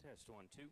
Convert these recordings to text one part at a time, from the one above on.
Test 1, 2.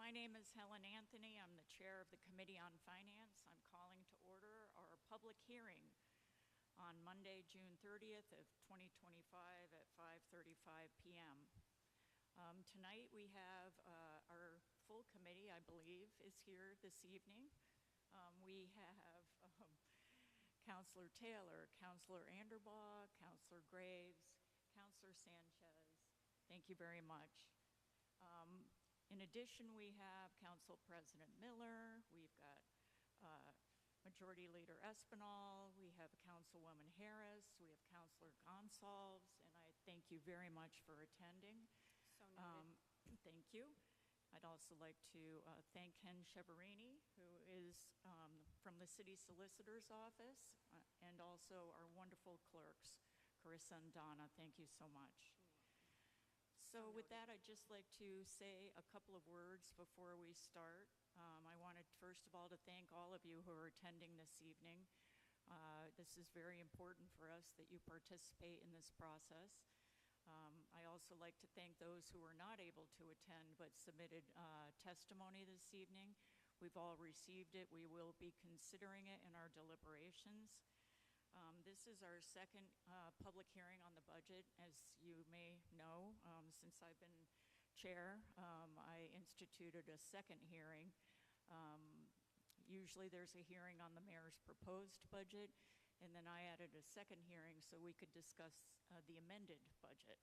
My name is Helen Anthony. I'm the chair of the Committee on Finance. I'm calling to order our public hearing on Monday, June 30th of 2025 at 5:35 p.m. Tonight we have our full committee, I believe, is here this evening. We have Councilor Taylor, Councilor Anderbaugh, Councilor Graves, Councilor Sanchez. Thank you very much. In addition, we have Council President Miller, we've got Majority Leader Espinal, we have Councilwoman Harris, we have Councilor Gonsalves, and I thank you very much for attending. So noted. Thank you. I'd also like to thank Ken Cheverini, who is from the City Solicitor's Office, and also our wonderful clerks, Carissa and Donna. Thank you so much. So with that, I'd just like to say a couple of words before we start. I wanted, first of all, to thank all of you who are attending this evening. This is very important for us that you participate in this process. I also like to thank those who were not able to attend but submitted testimony this evening. We've all received it. We will be considering it in our deliberations. This is our second public hearing on the budget. As you may know, since I've been chair, I instituted a second hearing. Usually there's a hearing on the mayor's proposed budget, and then I added a second hearing so we could discuss the amended budget.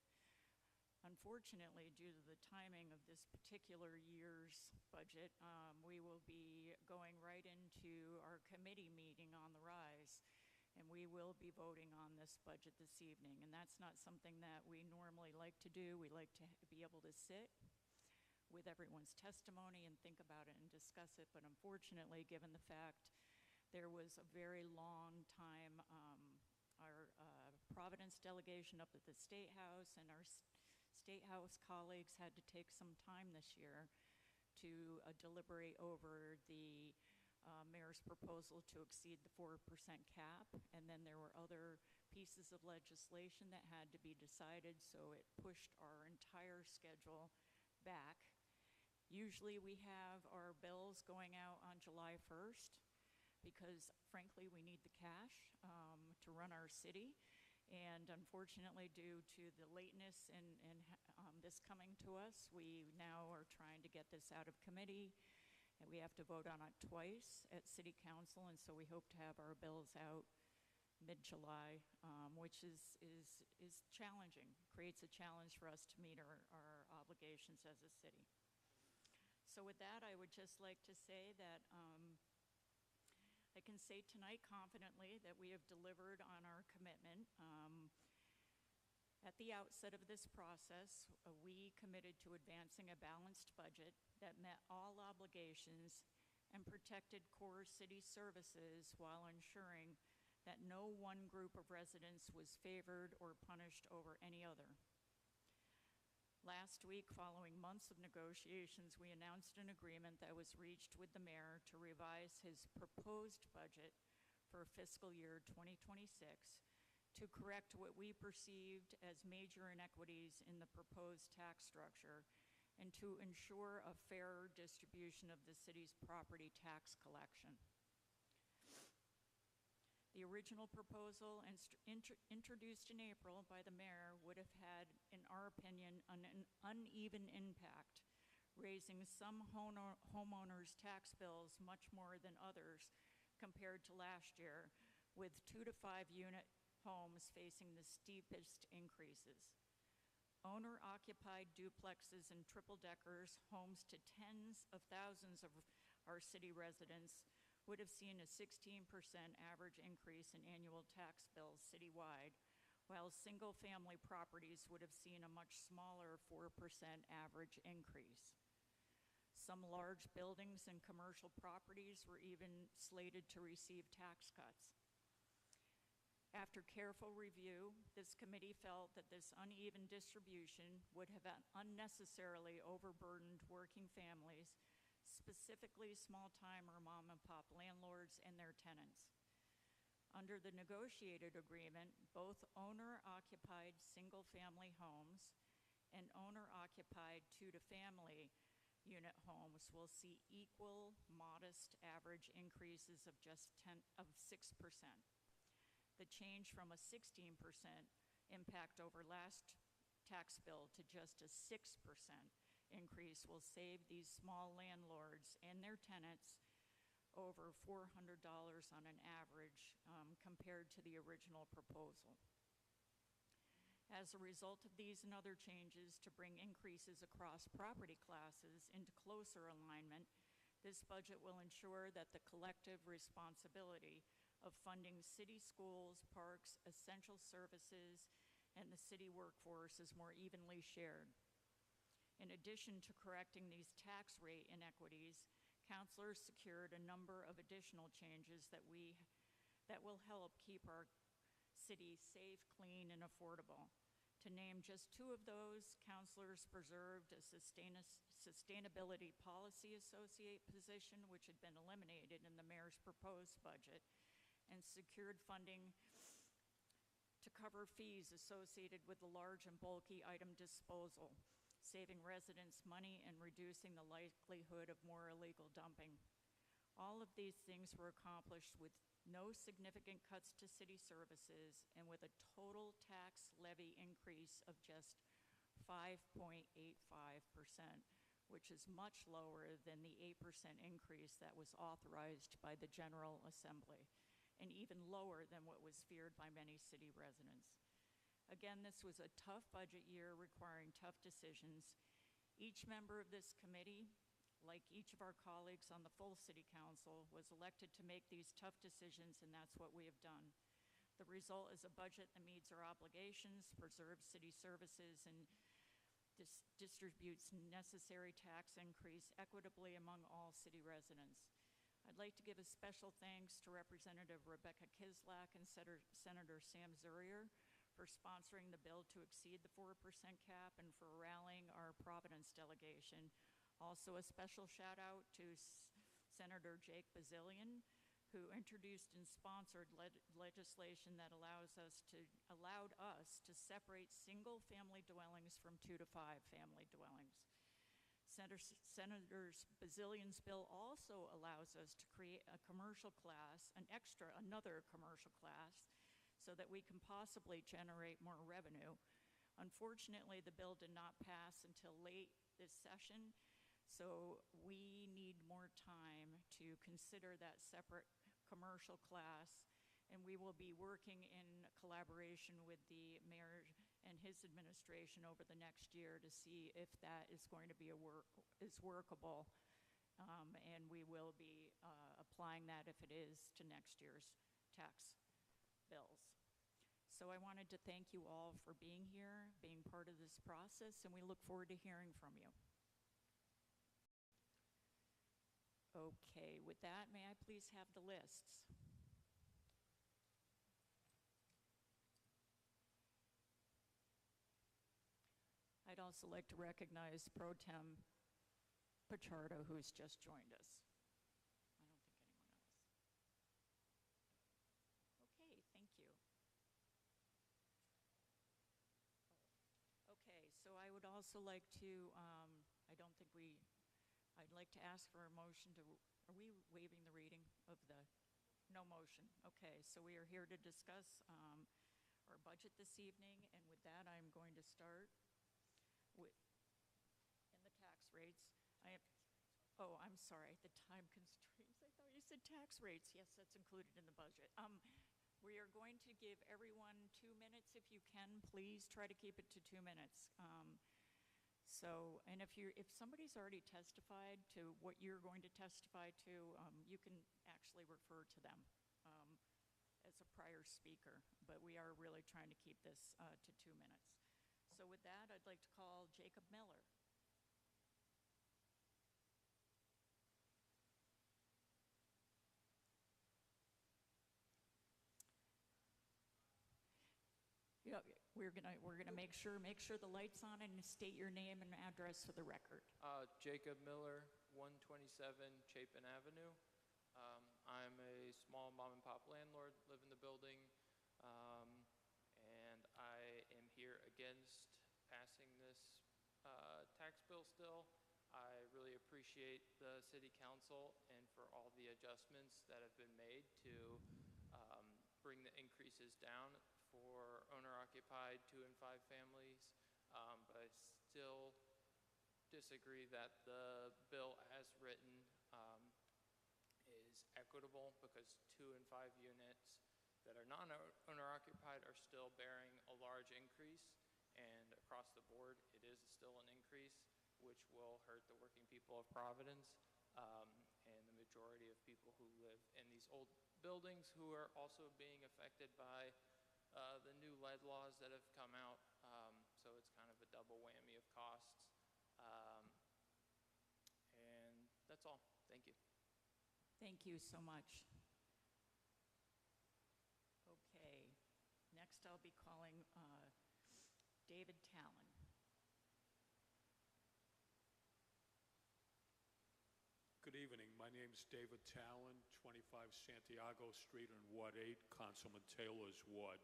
Unfortunately, due to the timing of this particular year's budget, we will be going right into our committee meeting on the rise, and we will be voting on this budget this evening. And that's not something that we normally like to do. We like to be able to sit with everyone's testimony and think about it and discuss it. But unfortunately, given the fact there was a very long time, our Providence delegation up at the State House and our State House colleagues had to take some time this year to deliberate over the mayor's proposal to exceed the 4% cap, and then there were other pieces of legislation that had to be decided, so it pushed our entire schedule back. Usually we have our bills going out on July 1st because, frankly, we need the cash to run our city, and unfortunately, due to the lateness in this coming to us, we now are trying to get this out of committee. And we have to vote on it twice at City Council, and so we hope to have our bills out mid-July, which is challenging, creates a challenge for us to meet our obligations as a city. So with that, I would just like to say that I can say tonight confidently that we have delivered on our commitment. At the outset of this process, we committed to advancing a balanced budget that met all obligations and protected core city services while ensuring that no one group of residents was favored or punished over any other. Last week, following months of negotiations, we announced an agreement that was reached with the mayor to revise his proposed budget for fiscal year 2026 to correct what we perceived as major inequities in the proposed tax structure and to ensure a fairer distribution of the city's property tax collection. The original proposal introduced in April by the mayor would have had, in our opinion, an uneven impact, raising some homeowners' tax bills much more than others compared to last year, with 2 to 5 unit homes facing the steepest increases. Owner-occupied duplexes and triple-deckers, homes to tens of thousands of our city residents, would have seen a 16% average increase in annual tax bills citywide, while single-family properties would have seen a much smaller 4% average increase. Some large buildings and commercial properties were even slated to receive tax cuts. After careful review, this committee felt that this uneven distribution would have unnecessarily overburdened working families, specifically small-time or mom-and-pop landlords and their tenants. Under the negotiated agreement, both owner-occupied single-family homes and owner-occupied two-to-family unit homes will see equal, modest average increases of just 6%. The change from a 16% impact over last tax bill to just a 6% increase will save these small landlords and their tenants over $400 on an average compared to the original proposal. As a result of these and other changes to bring increases across property classes into closer alignment, this budget will ensure that the collective responsibility of funding city schools, parks, essential services, and the city workforce is more evenly shared. In addition to correcting these tax rate inequities, councilors secured a number of additional changes that will help keep our city safe, clean, and affordable. To name just two of those, councilors preserved a sustainability policy associate position, which had been eliminated in the mayor's proposed budget, and secured funding to cover fees associated with the large and bulky item disposal, saving residents money and reducing the likelihood of more illegal dumping. All of these things were accomplished with no significant cuts to city services and with a total tax levy increase of just 5.85%, which is much lower than the 8% increase that was authorized by the General Assembly, and even lower than what was feared by many city residents. Again, this was a tough budget year requiring tough decisions. Each member of this committee, like each of our colleagues on the full city council, was elected to make these tough decisions, and that's what we have done. The result is a budget that meets our obligations, preserves city services, and distributes necessary tax increase equitably among all city residents. I'd like to give a special thanks to Representative Rebecca Kislak and Senator Sam Zurier for sponsoring the bill to exceed the 4% cap and for rallying our Providence delegation. Also, a special shout out to Senator Jake Bazilian, who introduced and sponsored legislation that allowed us to separate single-family dwellings from 2 to 5 family dwellings. Senator Bazilian's bill also allows us to create a commercial class, another commercial class, so that we can possibly generate more revenue. Unfortunately, the bill did not pass until late this session, so we need more time to consider that separate commercial class, and we will be working in collaboration with the mayor and his administration over the next year to see if that is going to be workable, and we will be applying that, if it is, to next year's tax bills. So I wanted to thank you all for being here, being part of this process, and we look forward to hearing from you. Okay, with that, may I please have the lists? I'd also like to recognize Pro Tem Pichardo, who's just joined us. I don't think anyone else. Okay, thank you. Okay, so I would also like to, I'd like to ask for a motion to, are we waiving the reading of the, no motion. Okay, so we are here to discuss our budget this evening, and with that, I'm going to start with, in the tax rates. I'm sorry, the time constraints. I thought you said tax rates. Yes, that's included in the budget. We are going to give everyone 2 minutes. If you can, please try to keep it to 2 minutes. And if somebody's already testified to what you're going to testify to, you can actually refer to them as a prior speaker, but we are really trying to keep this to 2 minutes. So with that, I'd like to call Jacob Miller. Yeah, we're gonna make sure the light's on and state your name and address for the record. Jacob Miller, 127 Chapin Avenue. I'm a small mom and pop landlord, live in the building, and I am here against passing this tax bill still. I really appreciate the city council and for all the adjustments that have been made to bring the increases down for owner-occupied 2 and 5 families. But I still disagree that the bill as written is equitable, because 2 and 5 units that are non-owner occupied are still bearing a large increase, and across the board it is still an increase, which will hurt the working people of Providence, and the majority of people who live in these old buildings, who are also being affected by the new lead laws that have come out. So it's kind of a double whammy of costs. And that's all. Thank you. Thank you so much. Okay, next I'll be calling David Talon. Good evening. My name's David Talon, 25 Santiago Street in Ward 8, Councilman Taylor's ward.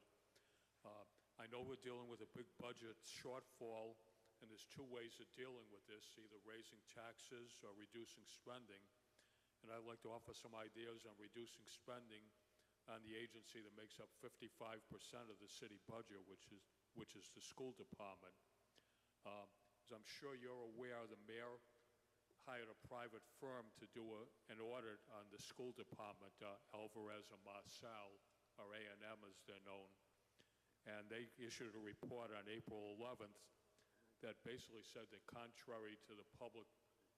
I know we're dealing with a big budget shortfall, and there's 2 ways of dealing with this, either raising taxes or reducing spending. And I'd like to offer some ideas on reducing spending on the agency that makes up 55% of the city budget, which is the school department. As I'm sure you're aware, the mayor hired a private firm to do an audit on the school department, Alvarez and Marcel, or A&M as they're known. And they issued a report on April 11th that basically said that contrary to the public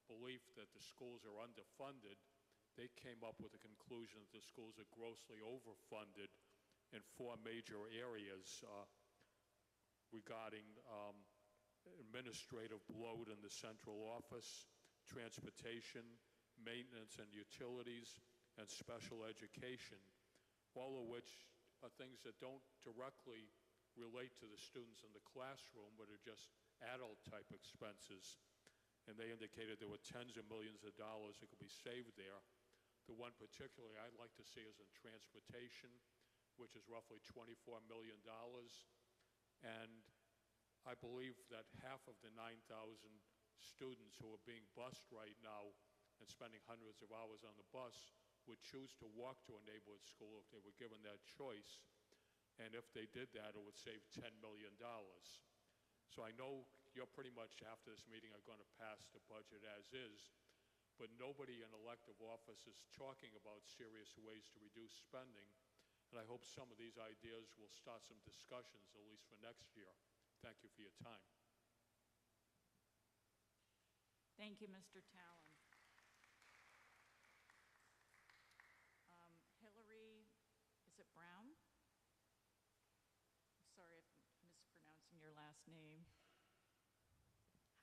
belief that the schools are underfunded, they came up with a conclusion that the schools are grossly overfunded in 4 major areas regarding administrative load in the central office, transportation, maintenance and utilities, and special education, all of which are things that don't directly relate to the students in the classroom, but are just adult-type expenses. And they indicated there were tens of millions of dollars that could be saved there. The one particularly I'd like to see is in transportation, which is roughly $24 million. And I believe that half of the 9,000 students who are being bused right now and spending hundreds of hours on the bus would choose to walk to a neighborhood school if they were given that choice. And if they did that, it would save $10 million. So I know you're pretty much, after this meeting, are going to pass the budget as is, but nobody in elective office is talking about serious ways to reduce spending. And I hope some of these ideas will start some discussions, at least for next year. Thank you for your time. Thank you, Mr. Talon. Hillary, is it Brown? Sorry if I'm mispronouncing your last name.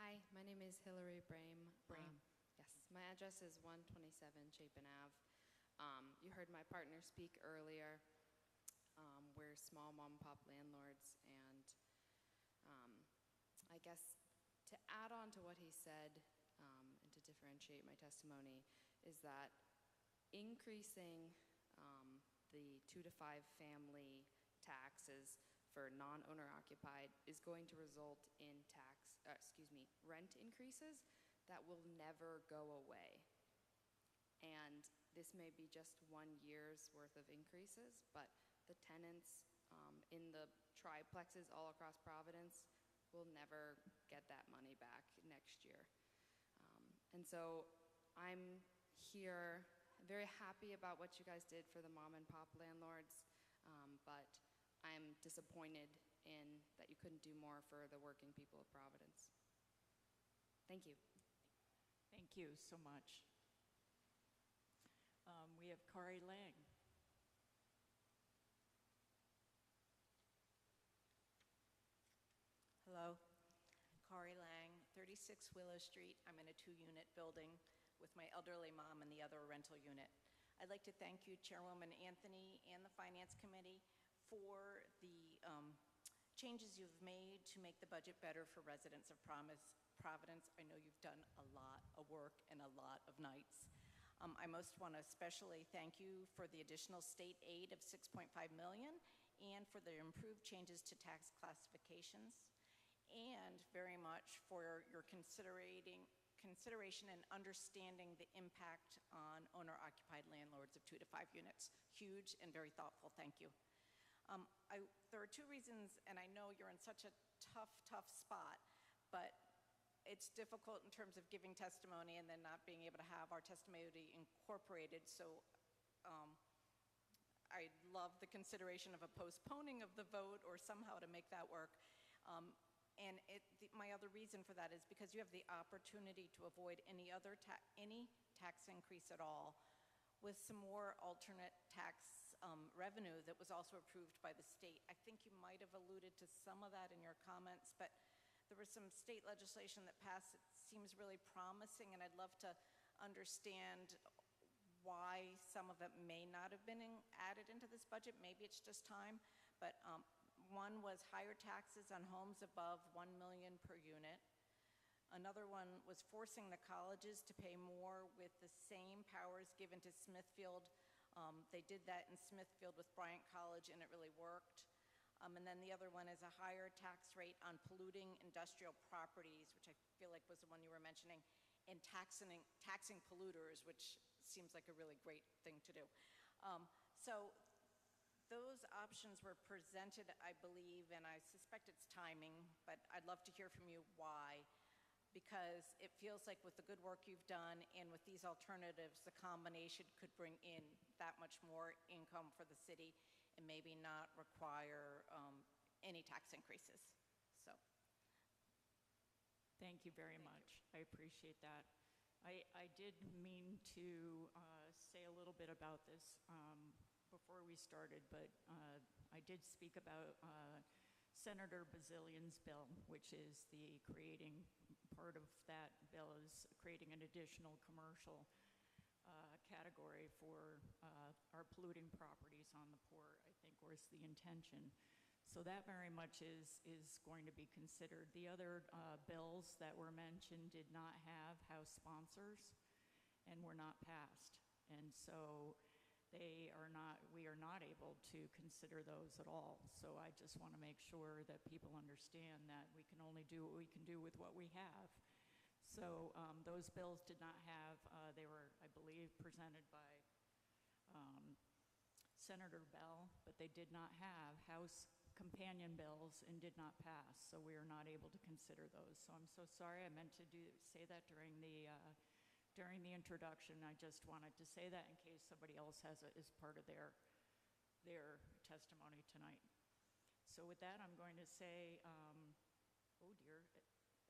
Hi, my name is Hillary Brame. Brame. Yes, my address is 127 Chapin Ave. You heard my partner speak earlier. We're small mom and pop landlords, and I guess to add on to what he said, and to differentiate my testimony, is that increasing the 2 to 5 family taxes for non-owner occupied is going to result in rent increases that will never go away. And this may be just 1 year's worth of increases, but the tenants in the triplexes all across Providence will never get that money back next year. And so I'm here very happy about what you guys did for the mom and pop landlords, but I'm disappointed in that you couldn't do more for the working people of Providence. Thank you. Thank you so much. We have Kari Lang. Hello, Kari Lang, 36 Willow Street. I'm in a 2-unit building with my elderly mom in the other rental unit. I'd like to thank you, Chairwoman Anthony, and the Finance Committee for the changes you've made to make the budget better for residents of Providence. I know you've done a lot of work and a lot of nights. I most want to especially thank you for the additional state aid of $6.5 million and for the improved changes to tax classifications, and very much for your considering consideration and understanding the impact on owner-occupied landlords of 2 to 5 units. Huge and very thoughtful, thank you. There are two reasons, and I know you're in such a tough spot, but it's difficult in terms of giving testimony and then not being able to have our testimony incorporated, so I love the consideration of a postponing of the vote or somehow to make that work. And my other reason for that is because you have the opportunity to avoid any tax increase at all with some more alternate tax revenue that was also approved by the state. I think you might have alluded to some of that in your comments, but there was some state legislation that passed that seems really promising, and I'd love to understand why some of it may not have been added into this budget. Maybe it's just time, but one was higher taxes on homes above $1 million per unit. Another one was forcing the colleges to pay more with the same powers given to Smithfield. They did that in Smithfield with Bryant College, and it really worked. And then the other one is a higher tax rate on polluting industrial properties, which I feel like was the one you were mentioning, and taxing polluters, which seems like a really great thing to do. So those options were presented, I believe, and I suspect it's timing, but I'd love to hear from you why. Because it feels like with the good work you've done and with these alternatives, the combination could bring in that much more income for the city and maybe not require any tax increases. So, Thank you very much. I appreciate that. I did mean to say a little bit about this before we started, but I did speak about Senator Bazillion's bill, which is the creating, part of that bill is creating an additional commercial category for our polluting properties on the port, I think was the intention. So that very much is going to be considered. The other bills that were mentioned did not have House sponsors and were not passed. And so we are not able to consider those at all. So I just want to make sure that people understand that we can only do what we can do with what we have. So those bills did not have, they were, I believe, presented by Senator Bell, but they did not have House companion bills and did not pass, so we are not able to consider those. So I'm so sorry. I meant to say that during the introduction. I just wanted to say that in case somebody else has it as part of their testimony tonight. So with that, I'm going to say,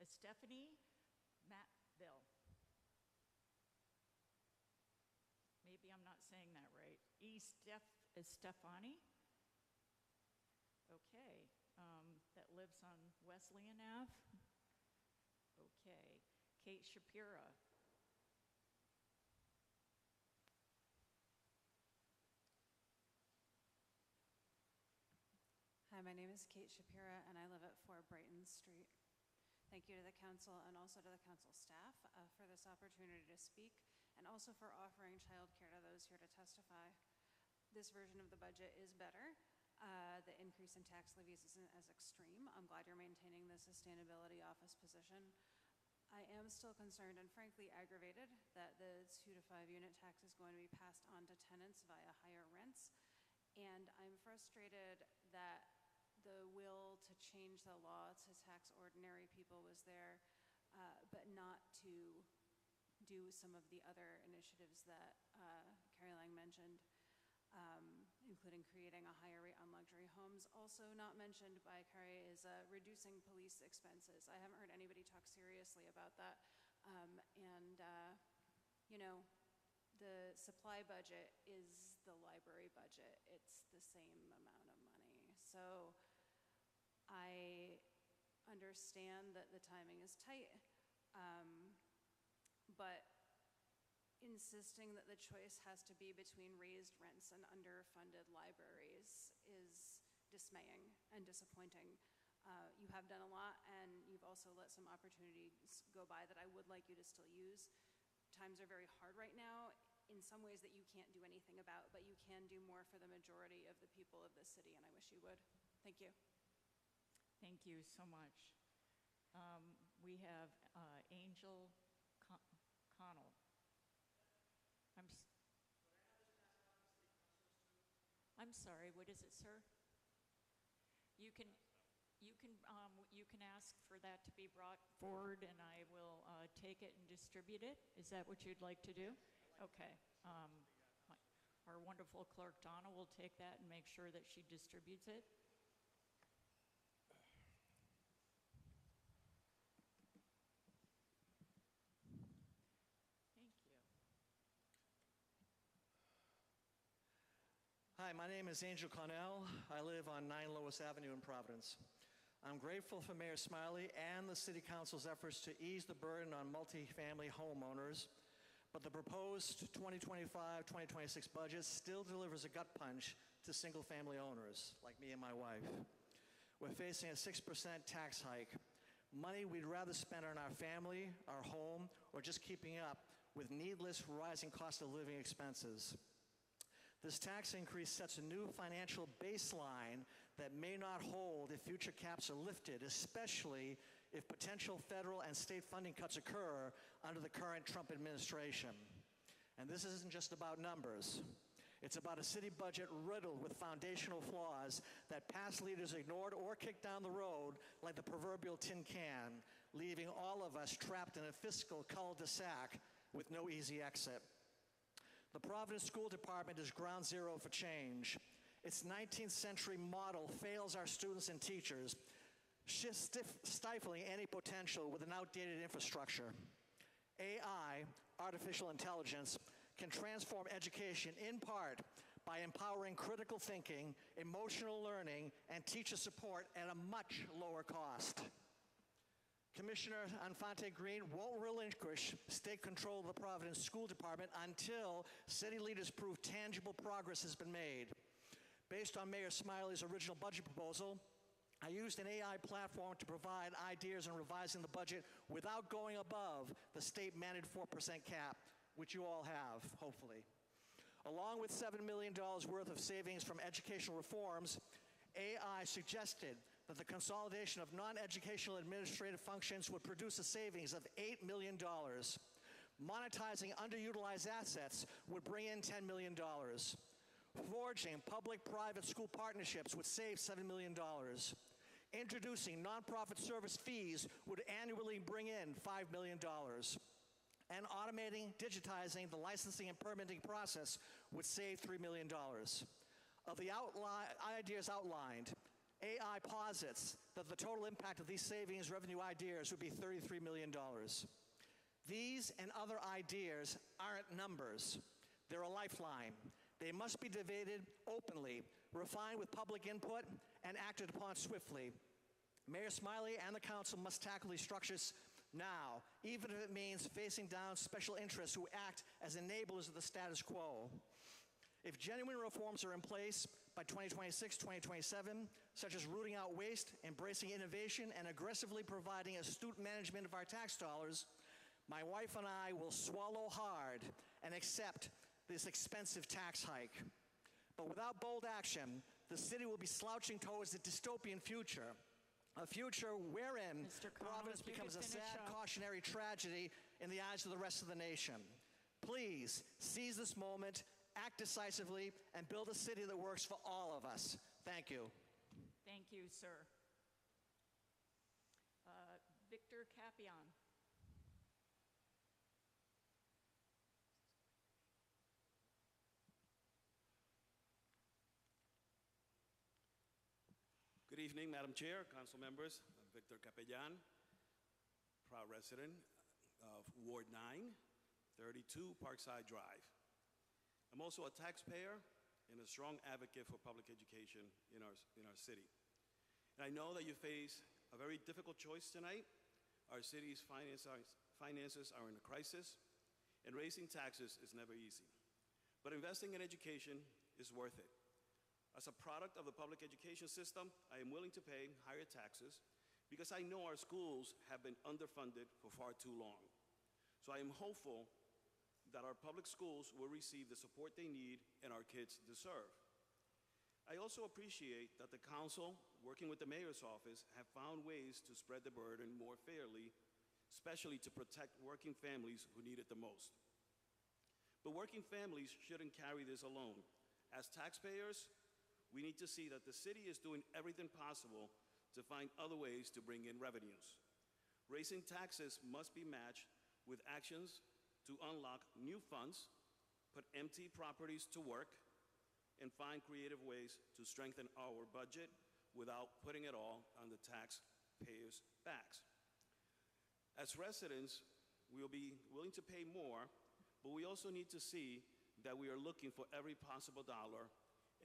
Stephanie Matville. Maybe I'm not saying that right. Estefani? Okay, that lives on Wesleyan Ave. Okay, Kate Shapira. Hi, my name is Kate Shapira, and I live at 4 Brighton Street. Thank you to the council and also to the council staff for this opportunity to speak, and also for offering childcare to those here to testify. This version of the budget is better. The increase in tax levies isn't as extreme. I'm glad you're maintaining the sustainability office position. I am still concerned and frankly aggravated that the 2 to 5 unit tax is going to be passed on to tenants via higher rents. And I'm frustrated that the will to change the law to tax ordinary people was there, but not to do some of the other initiatives that Carrie Lang mentioned. Including creating a higher rate on luxury homes. Also not mentioned by Carrie is reducing police expenses. I haven't heard anybody talk seriously about that. You know, the supply budget is the library budget. It's the same amount of money. So I understand that the timing is tight, but insisting that the choice has to be between raised rents and underfunded libraries is dismaying and disappointing. You have done a lot, and you've also let some opportunities go by that I would like you to still use. Times are very hard right now in some ways that you can't do anything about, but you can do more for the majority of the people of this city, and I wish you would. Thank you. Thank you so much. We have Angel Connell. I'm sorry, what is it, sir? You can, you can ask for that to be brought forward, and I will take it and distribute it. Is that what you'd like to do? Okay. Our wonderful clerk, Donna, will take that and make sure that she distributes it. Thank you. Hi, my name is Angel Connell. I live on 9 Lois Avenue in Providence. I'm grateful for Mayor Smiley and the City Council's efforts to ease the burden on multifamily homeowners, but the proposed 2025-2026 budget still delivers a gut punch to single-family owners, like me and my wife. We're facing a 6% tax hike, money we'd rather spend on our family, our home, or just keeping up with needless rising cost of living expenses. This tax increase sets a new financial baseline that may not hold if future caps are lifted, especially if potential federal and state funding cuts occur under the current Trump administration. And this isn't just about numbers. It's about a city budget riddled with foundational flaws that past leaders ignored or kicked down the road like the proverbial tin can, leaving all of us trapped in a fiscal cul-de-sac with no easy exit. The Providence School Department is ground zero for change. Its 19th century model fails our students and teachers, stifling any potential with an outdated infrastructure. AI, artificial intelligence, can transform education in part by empowering critical thinking, emotional learning, and teacher support at a much lower cost. Commissioner Infante Green won't relinquish state control of the Providence School Department until city leaders prove tangible progress has been made. Based on Mayor Smiley's original budget proposal, I used an AI platform to provide ideas on revising the budget without going above the state-mandated 4% cap, which you all have, hopefully. Along with $7 million worth of savings from educational reforms, AI suggested that the consolidation of non-educational administrative functions would produce a savings of $8 million. Monetizing underutilized assets would bring in $10 million. Forging public-private school partnerships would save $7 million. Introducing nonprofit service fees would annually bring in $5 million. And automating, digitizing the licensing and permitting process would save $3 million. Of the ideas outlined, AI posits that the total impact of these savings revenue ideas would be $33 million. These and other ideas aren't numbers. They're a lifeline. They must be debated openly, refined with public input, and acted upon swiftly. Mayor Smiley and the council must tackle these structures now, even if it means facing down special interests who act as enablers of the status quo. If genuine reforms are in place by 2026, 2027, such as rooting out waste, embracing innovation, and aggressively providing astute management of our tax dollars, my wife and I will swallow hard and accept this expensive tax hike. But without bold action, the city will be slouching towards a dystopian future, a future wherein Providence becomes a sad cautionary tragedy in the eyes of the rest of the nation. Please seize this moment, act decisively, and build a city that works for all of us. Thank you. Thank you, sir. Victor Capion. Good evening, Madam Chair, council members. I'm Victor Capellan, proud resident of Ward 9, 32 Parkside Drive. I'm also a taxpayer and a strong advocate for public education in our city. And I know that you face a very difficult choice tonight. Our city's finances are in a crisis, and raising taxes is never easy. But investing in education is worth it. As a product of the public education system, I am willing to pay higher taxes because I know our schools have been underfunded for far too long. So I am hopeful that our public schools will receive the support they need and our kids deserve. I also appreciate that the council, working with the mayor's office, have found ways to spread the burden more fairly especially to protect working families who need it the most. But working families shouldn't carry this alone. As taxpayers, we need to see that the city is doing everything possible to find other ways to bring in revenues. Raising taxes must be matched with actions to unlock new funds, put empty properties to work, and find creative ways to strengthen our budget without putting it all on the taxpayers' backs. As residents, we will be willing to pay more, but we also need to see that we are looking for every possible dollar,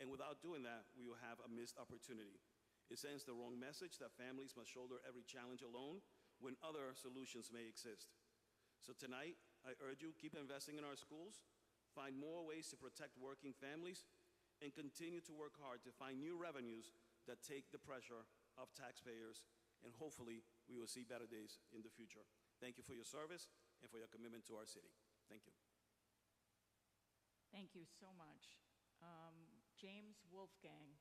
and without doing that, we will have a missed opportunity. It sends the wrong message that families must shoulder every challenge alone when other solutions may exist. So tonight, I urge you, keep investing in our schools, find more ways to protect working families, and continue to work hard to find new revenues that take the pressure off taxpayers, and hopefully we will see better days in the future. Thank you for your service and for your commitment to our city. Thank you. Thank you so much. James Wolfgang.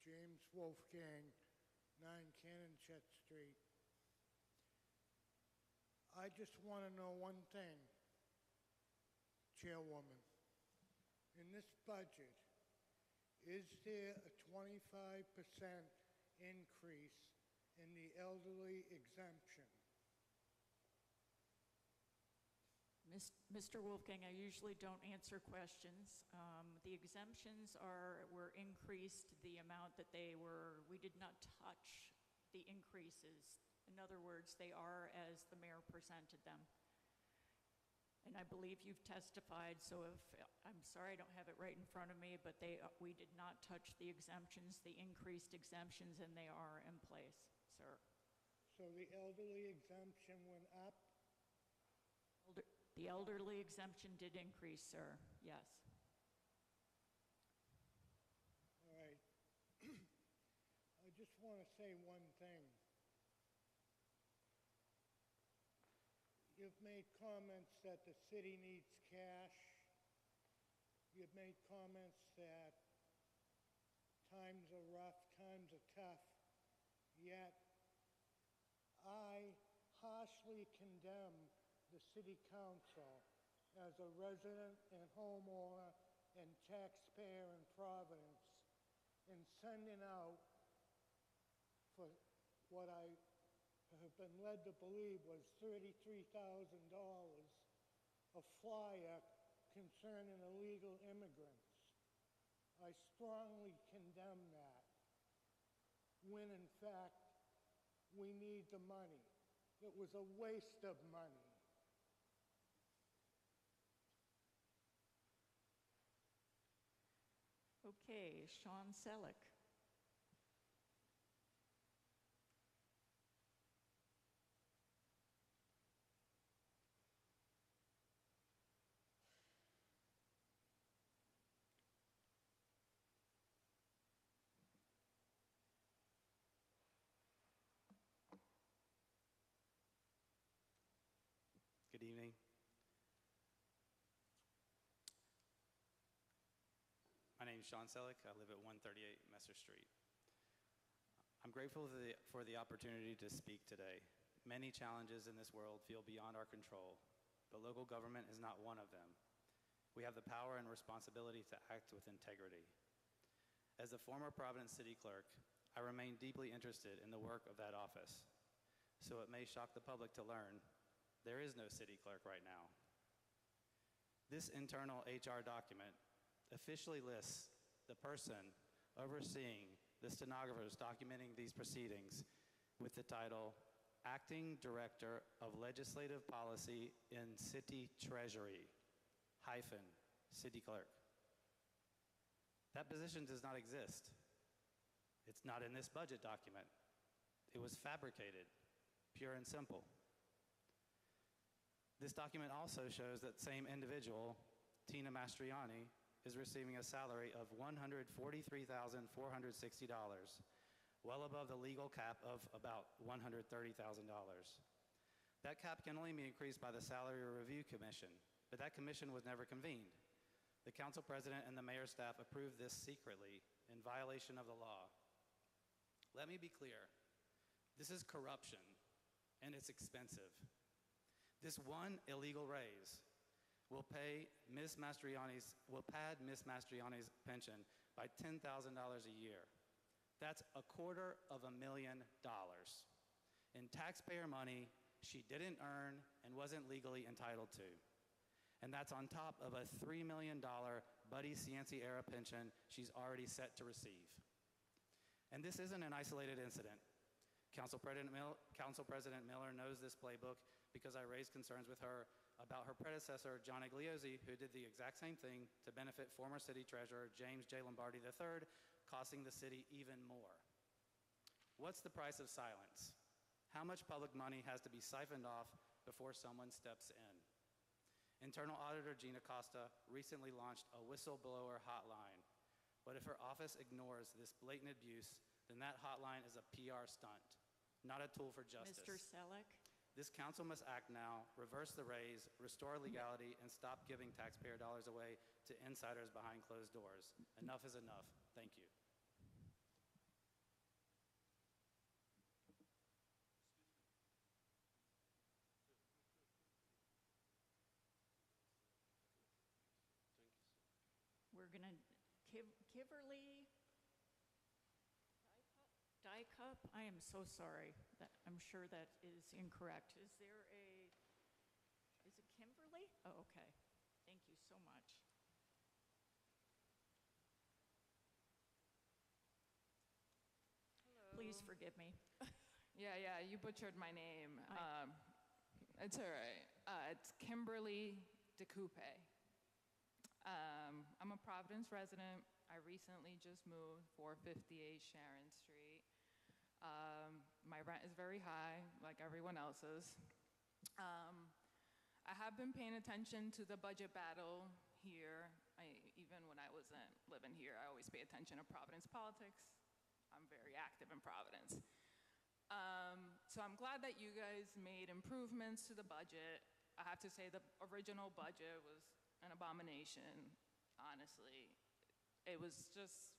James Wolfgang, 9 Canonchet Street. I just want to know one thing, Chairwoman. In this budget, is there a 25% increase in the elderly exemption? Mr. Wolfgang, I usually don't answer questions. The exemptions were increased the amount that we did not touch the increases. In other words, they are as the mayor presented them. And I believe you've testified, so I'm sorry I don't have it right in front of me, but we did not touch the exemptions, the increased exemptions, and they are in place, sir. So the elderly exemption went up? The elderly exemption did increase, sir, yes. All right. I just want to say one thing. You've made comments that the city needs cash. You've made comments that times are rough, times are tough. Yet, I harshly condemn the city council as a resident and homeowner and taxpayer in Providence in sending out for what I have been led to believe was $33,000 a flyer concerning illegal immigrants. I strongly condemn that, when in fact we need the money. It was a waste of money. Okay, Sean Selleck. Good evening. My name is Sean Selleck. I live at 138 Messer Street. I'm grateful for the opportunity to speak today. Many challenges in this world feel beyond our control, but local government is not one of them. We have the power and responsibility to act with integrity. As the former Providence City Clerk, I remain deeply interested in the work of that office. So it may shock the public to learn there is no city clerk right now. This internal HR document officially lists the person overseeing the stenographers documenting these proceedings with the title, Acting Director of Legislative Policy in City Treasury, City Clerk. That position does not exist. It's not in this budget document. It was fabricated, pure and simple. This document also shows that same individual, Tina Mastriani, is receiving a salary of $143,460, well above the legal cap of about $130,000. That cap can only be increased by the Salary Review Commission, but that commission was never convened. The council president and the mayor's staff approved this secretly in violation of the law. Let me be clear. This is corruption, and it's expensive. This one illegal raise will pad Ms. Mastriani's pension by $10,000 a year. That's $250,000 in taxpayer money she didn't earn and wasn't legally entitled to. And that's on top of a $3 million Buddy Cianci era pension she's already set to receive. And this isn't an isolated incident. Council President Miller knows this playbook because I raised concerns with her about her predecessor, John Igliozzi, who did the exact same thing to benefit former city treasurer James J. Lombardi III, costing the city even more. What's the price of silence? How much public money has to be siphoned off before someone steps in? Internal Auditor Gina Costa recently launched a whistleblower hotline. But if her office ignores this blatant abuse, then that hotline is a PR stunt, not a tool for justice. Mr. Selleck? This council must act now, reverse the raise, restore legality, and stop giving taxpayer dollars away to insiders behind closed doors. Enough is enough. Thank you. We're going to, Kiverly Dycup? I am so sorry. I'm sure that is incorrect. Is it Kimberly? Oh, okay. Thank you so much. Hello. Please forgive me. Yeah, you butchered my name. It's all right. It's Kimberly DeCoupe. I'm a Providence resident. I recently just moved, 458 Sharon Street. My rent is very high, like everyone else's. I have been paying attention to the budget battle here. Even when I wasn't living here, I always pay attention to Providence politics. I'm very active in Providence. So I'm glad that you guys made improvements to the budget. I have to say the original budget was an abomination, honestly. It was just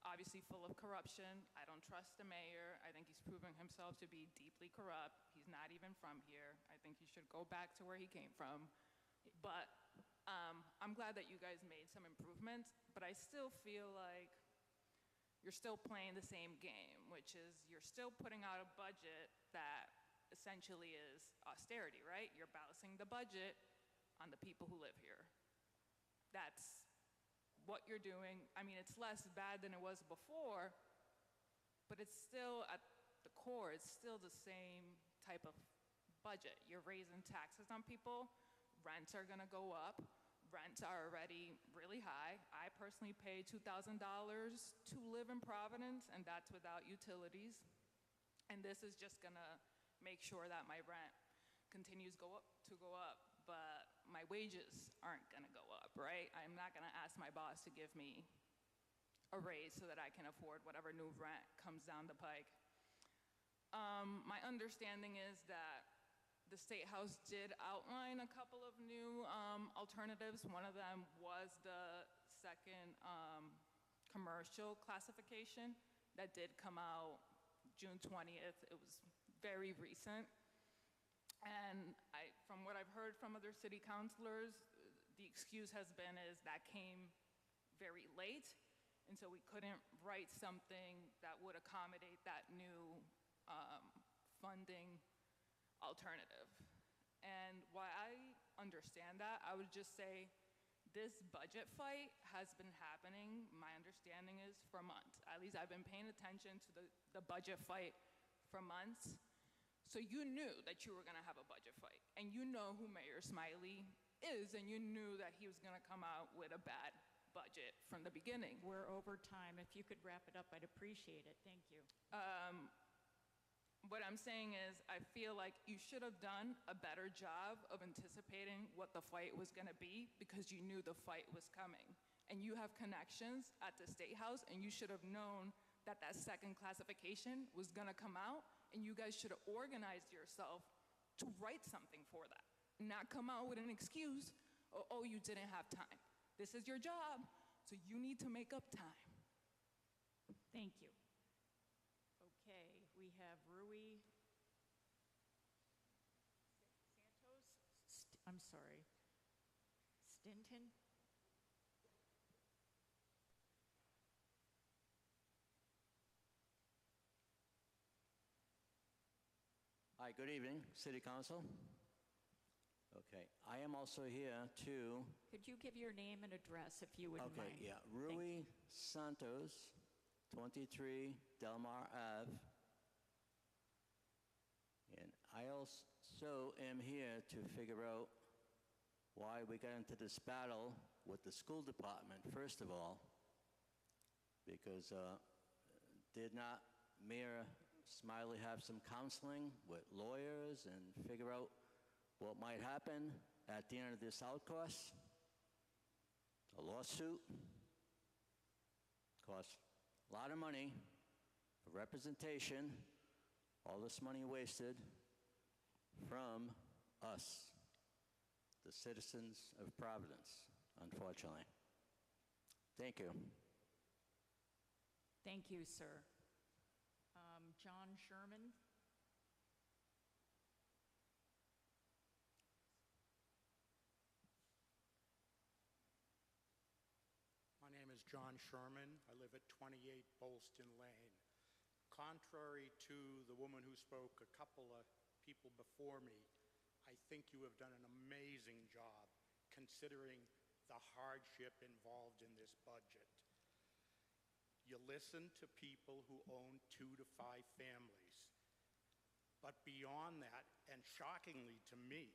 obviously full of corruption. I don't trust the mayor. I think he's proven himself to be deeply corrupt. He's not even from here. I think he should go back to where he came from. But I'm glad that you guys made some improvements, but I still feel like you're still playing the same game, which is you're still putting out a budget that essentially is austerity, right? You're balancing the budget on the people who live here. That's what you're doing. I mean, it's less bad than it was before, but it's still, at the core, it's still the same type of budget. You're raising taxes on people. Rents are gonna go up. Rents are already really high. I personally pay $2,000 to live in Providence, and that's without utilities. And this is just gonna make sure that my rent continues to go up, but my wages aren't gonna go up, right? I'm not gonna ask my boss to give me a raise so that I can afford whatever new rent comes down the pike. My understanding is that the State House did outline a couple of new alternatives. One of them was the second commercial classification that did come out June 20th. It was very recent. And from what I've heard from other city councilors, the excuse has been is that came very late, and so we couldn't write something that would accommodate that new funding alternative. And while I understand that, I would just say this budget fight has been happening, my understanding is, for months. At least I've been paying attention to the budget fight for months. So you knew that you were gonna have a budget fight, and you know who Mayor Smiley is, and you knew that he was gonna come out with a bad budget from the beginning. We're over time. If you could wrap it up, I'd appreciate it. Thank you. What I'm saying is, I feel like you should have done a better job of anticipating what the fight was gonna be because you knew the fight was coming. And you have connections at the State House, and you should have known that that second classification was gonna come out, and you guys should have organized yourself to write something for that, not come out with an excuse, oh, you didn't have time. This is your job, so you need to make up time. Thank you. Okay, we have Rui Santos, I'm sorry, Stinton? Hi, good evening, City Council. Okay, I am also here to, Could you give your name and address if you wouldn't okay, mind? yeah, Rui Santos, 23 Delmar Ave. And I also am here to figure out why we got into this battle with the school department, first of all, because did not Mayor Smiley have some counseling with lawyers and figure out what might happen at the end of this outcourse? A lawsuit costs a lot of money for representation, all this money wasted from us, the citizens of Providence, unfortunately. Thank you. Thank you, sir. John Sherman? My name is John Sherman. I live at 28 Bolston Lane. Contrary to the woman who spoke, a couple of people before me, I think you have done an amazing job considering the hardship involved in this budget. You listen to people who own 2 to 5 families. But beyond that, and shockingly to me,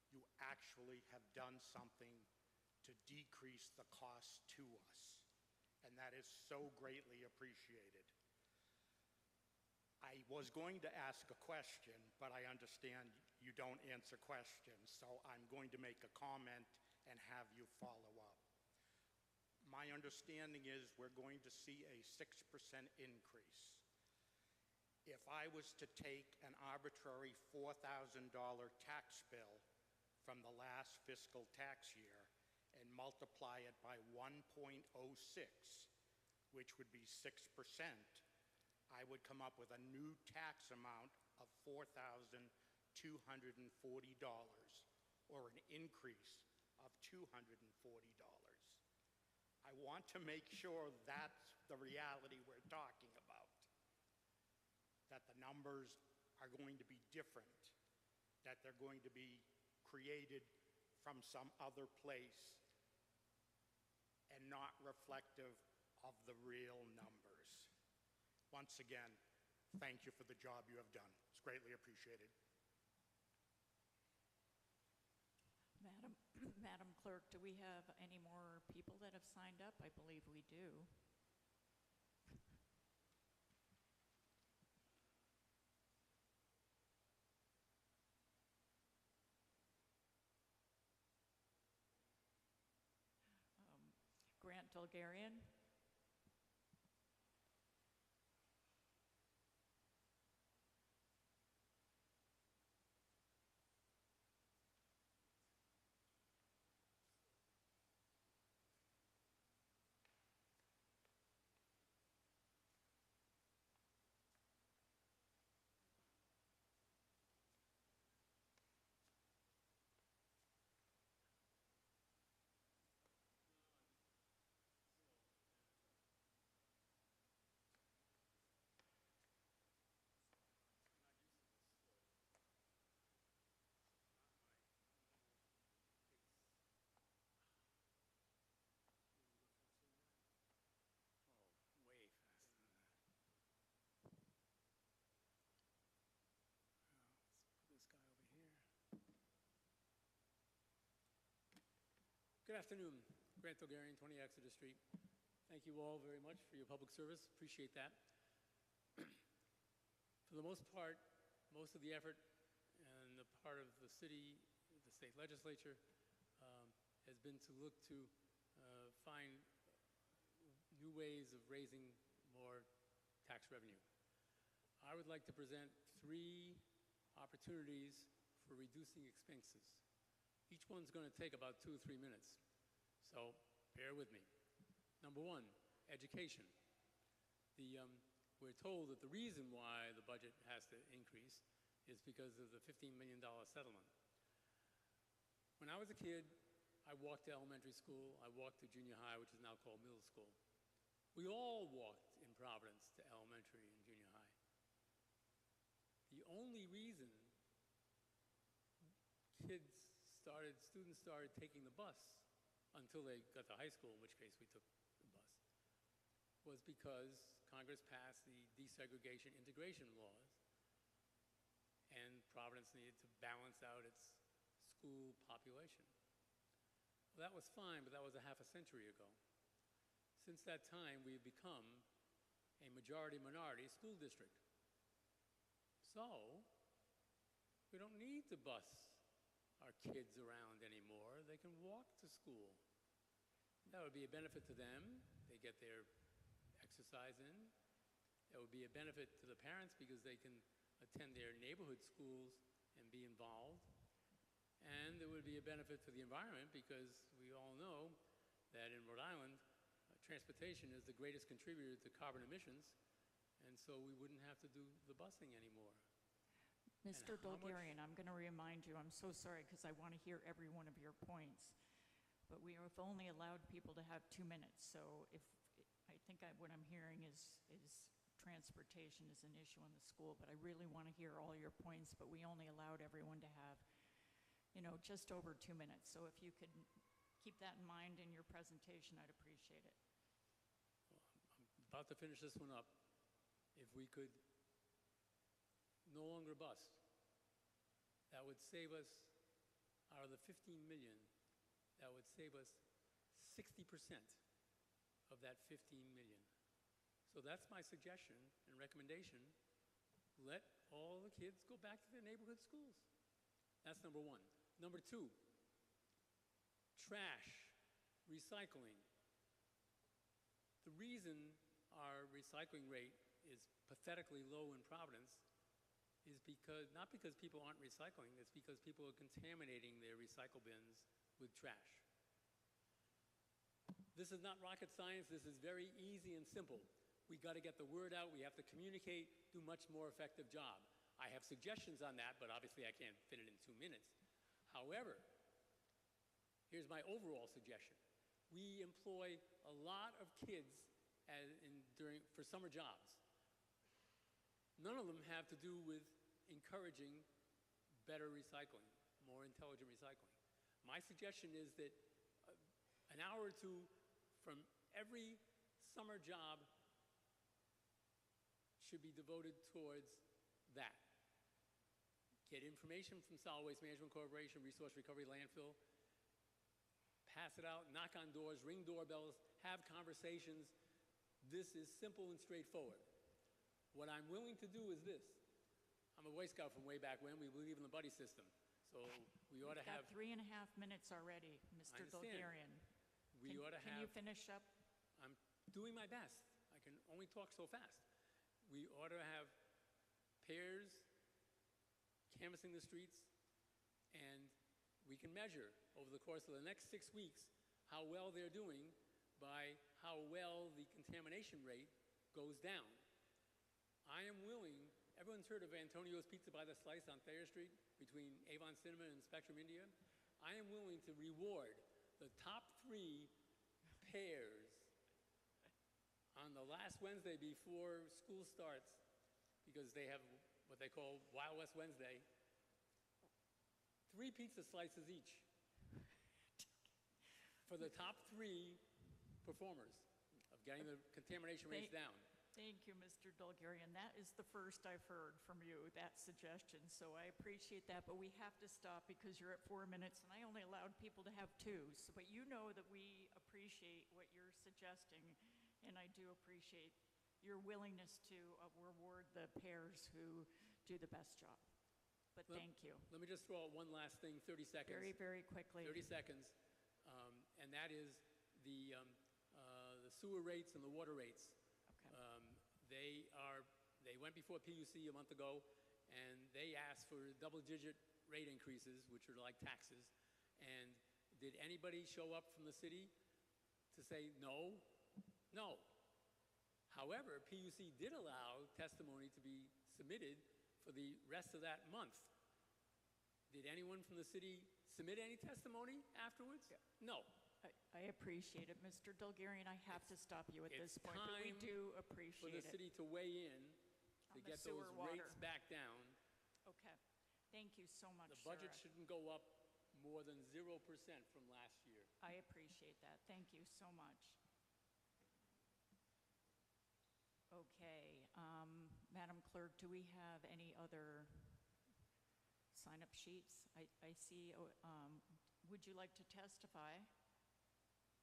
you actually have done something to decrease the cost to us. And that is so greatly appreciated. I was going to ask a question, but I understand you don't answer questions, so I'm going to make a comment and have you follow up. My understanding is we're going to see a 6% increase. If I was to take an arbitrary $4,000 tax bill from the last fiscal tax year and multiply it by 1.06, which would be 6%, I would come up with a new tax amount of $4,240, or an increase of $240. I want to make sure that's the reality we're talking about, that the numbers are going to be different, that they're going to be created from some other place and not reflective of the real numbers. Once again, thank you for the job you have done. It's greatly appreciated. Madam Clerk, do we have any more people that have signed up? I believe we do. Grant Dolgarian? Good afternoon. Grant Dolgarian, 20 Exeter Street. Thank you all very much for your public service. Appreciate that. For the most part, most of the effort and the part of the city, the state legislature, has been to look to find new ways of raising more tax revenue. I would like to present 3 opportunities for reducing expenses. Each one's going to take about 2 or 3 minutes, so bear with me. Number one, education. We're told that the reason why the budget has to increase is because of the $15 million settlement. When I was a kid, I walked to elementary school, I walked to junior high, which is now called middle school. We all walked in Providence to elementary and junior high. The only reason students started taking the bus until they got to high school, in which case we took the bus, was because Congress passed the desegregation integration laws, and Providence needed to balance out its school population. Well, that was fine, but that was a half a century ago. Since that time, we've become a majority-minority school district. So, we don't need to bus our kids around anymore. They can walk to school. That would be a benefit to them. They get their exercise in. That would be a benefit to the parents because they can attend their neighborhood schools and be involved. And there would be a benefit to the environment because we all know that in Rhode Island, transportation is the greatest contributor to carbon emissions, and so we wouldn't have to do the busing anymore. Mr. Dolgarian, I'm going to remind you, I'm so sorry because I want to hear every one of your points, but we have only allowed people to have 2 minutes, so I think what I'm hearing is transportation is an issue in the school, but I really want to hear all your points, but we only allowed everyone to have, just over 2 minutes, so if you could keep that in mind in your presentation, I'd appreciate it. I'm about to finish this one up. If we could no longer bus, that would save us, out of the 15 million, that would save us 60% of that 15 million. So that's my suggestion and recommendation. Let all the kids go back to their neighborhood schools. That's number one. Number two, trash, recycling. The reason our recycling rate is pathetically low in Providence is not because people aren't recycling, it's because people are contaminating their recycle bins with trash. This is not rocket science, this is very easy and simple. We got to get the word out, we have to communicate, do much more effective job. I have suggestions on that, but obviously I can't fit it in 2 minutes. However, here's my overall suggestion. We employ a lot of kids for summer jobs. None of them have to do with encouraging better recycling, more intelligent recycling. My suggestion is that an hour or two from every summer job should be devoted towards that. Get information from Solid Waste Management Corporation, Resource Recovery Landfill, pass it out, knock on doors, ring doorbells, have conversations. This is simple and straightforward. What I'm willing to do is this. I'm a Boy Scout from way back when. We believe in the buddy system. So we ought to have... We've got 3.5 minutes already, Mr. Dolgarian. We ought to have... Can you finish up? I'm doing my best. I can only talk so fast. We ought to have pairs canvassing the streets, and we can measure over the course of the next 6 weeks how well they're doing by how well the contamination rate goes down. I am willing, everyone's heard of Antonio's Pizza by the Slice on Thayer Street between Avon Cinema and Spectrum India. I am willing to reward the top 3 pairs on the last Wednesday before school starts, because they have what they call Wild West Wednesday, 3 pizza slices each for the top 3 performers of getting the contamination rates down. Thank you, Mr. Dolgarian. That is the first I've heard from you, that suggestion, so I appreciate that, but we have to stop because you're at 4 minutes, and I only allowed people to have 2, but you know that we appreciate what you're suggesting, and I do appreciate your willingness to reward the pairs who do the best job. But thank you. Let me just throw out one last thing, 30 seconds. Very, very quickly. 30 seconds, and that is the sewer rates and the water rates. They went before PUC a month ago, and they asked for double-digit rate increases, which are like taxes. And did anybody show up from the city to say no? No. However, PUC did allow testimony to be submitted for the rest of that month. Did anyone from the city submit any testimony afterwards? No. I appreciate it, Mr. Dulgarian. I have to stop you at this point, but we It's do time appreciate for the it. city to weigh in to On the get those sewer water. rates back down. Okay. Thank you so much, The budget Sarah. shouldn't go up more than 0% from last year. I appreciate that. Thank you so much. Okay, Madam Clerk, do we have any other sign-up sheets? I see, would you like to testify?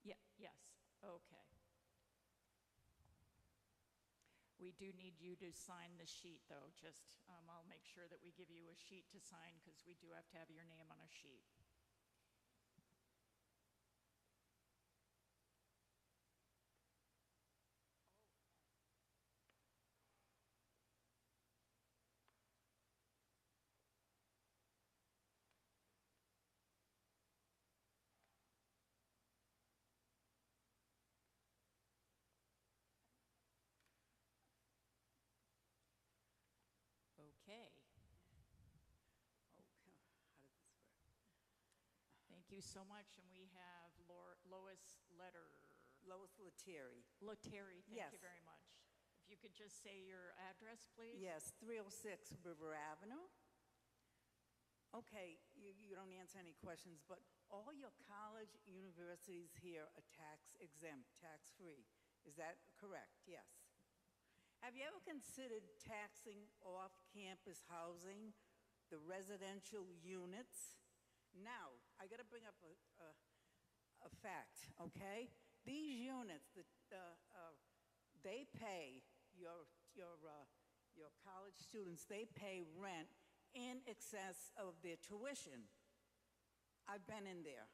Yeah, yes, okay. We do need you to sign the sheet, though. Just, I'll make sure that we give you a sheet to sign because we do have to have your name on a sheet. Okay. Thank you so much, and we have Lois Letter. Lois Lettieri. Lettieri, thank you Yes. very much. If you could just say your address, please. Yes, 306 River Avenue. Okay, you don't answer any questions, but all your college universities here are tax exempt, tax-free. Is that correct? Yes. Have you ever considered taxing off-campus housing, the residential units? Now, I got to bring up a fact, okay? These units, they pay your college students, they pay rent in excess of their tuition. I've been in there,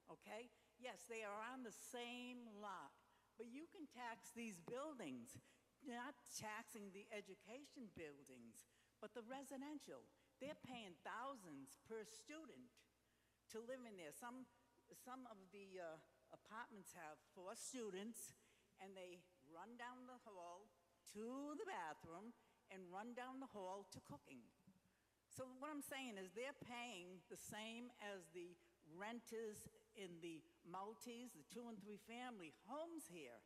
okay? Yes, they are on the same lot, but you can tax these buildings. You're not taxing the education buildings, but the residential. They're paying thousands per student to live in there. Some of the apartments have 4 students, and they run down the hall to the bathroom and run down the hall to cooking. So what I'm saying is they're paying the same as the renters in the multis, the 2 and 3 family homes here.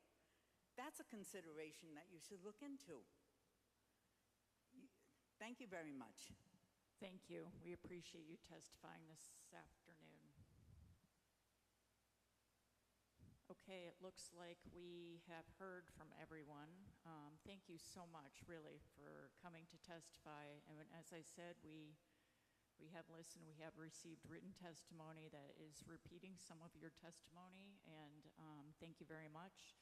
That's a consideration that you should look into. Thank you very much. Thank you. We appreciate you testifying this afternoon. Okay, it looks like we have heard from everyone. Thank you so much, really, for coming to testify. And as I said, we have listened, we have received written testimony that is repeating some of your testimony, and thank you very much.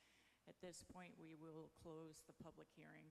At this point, we will close the public hearing.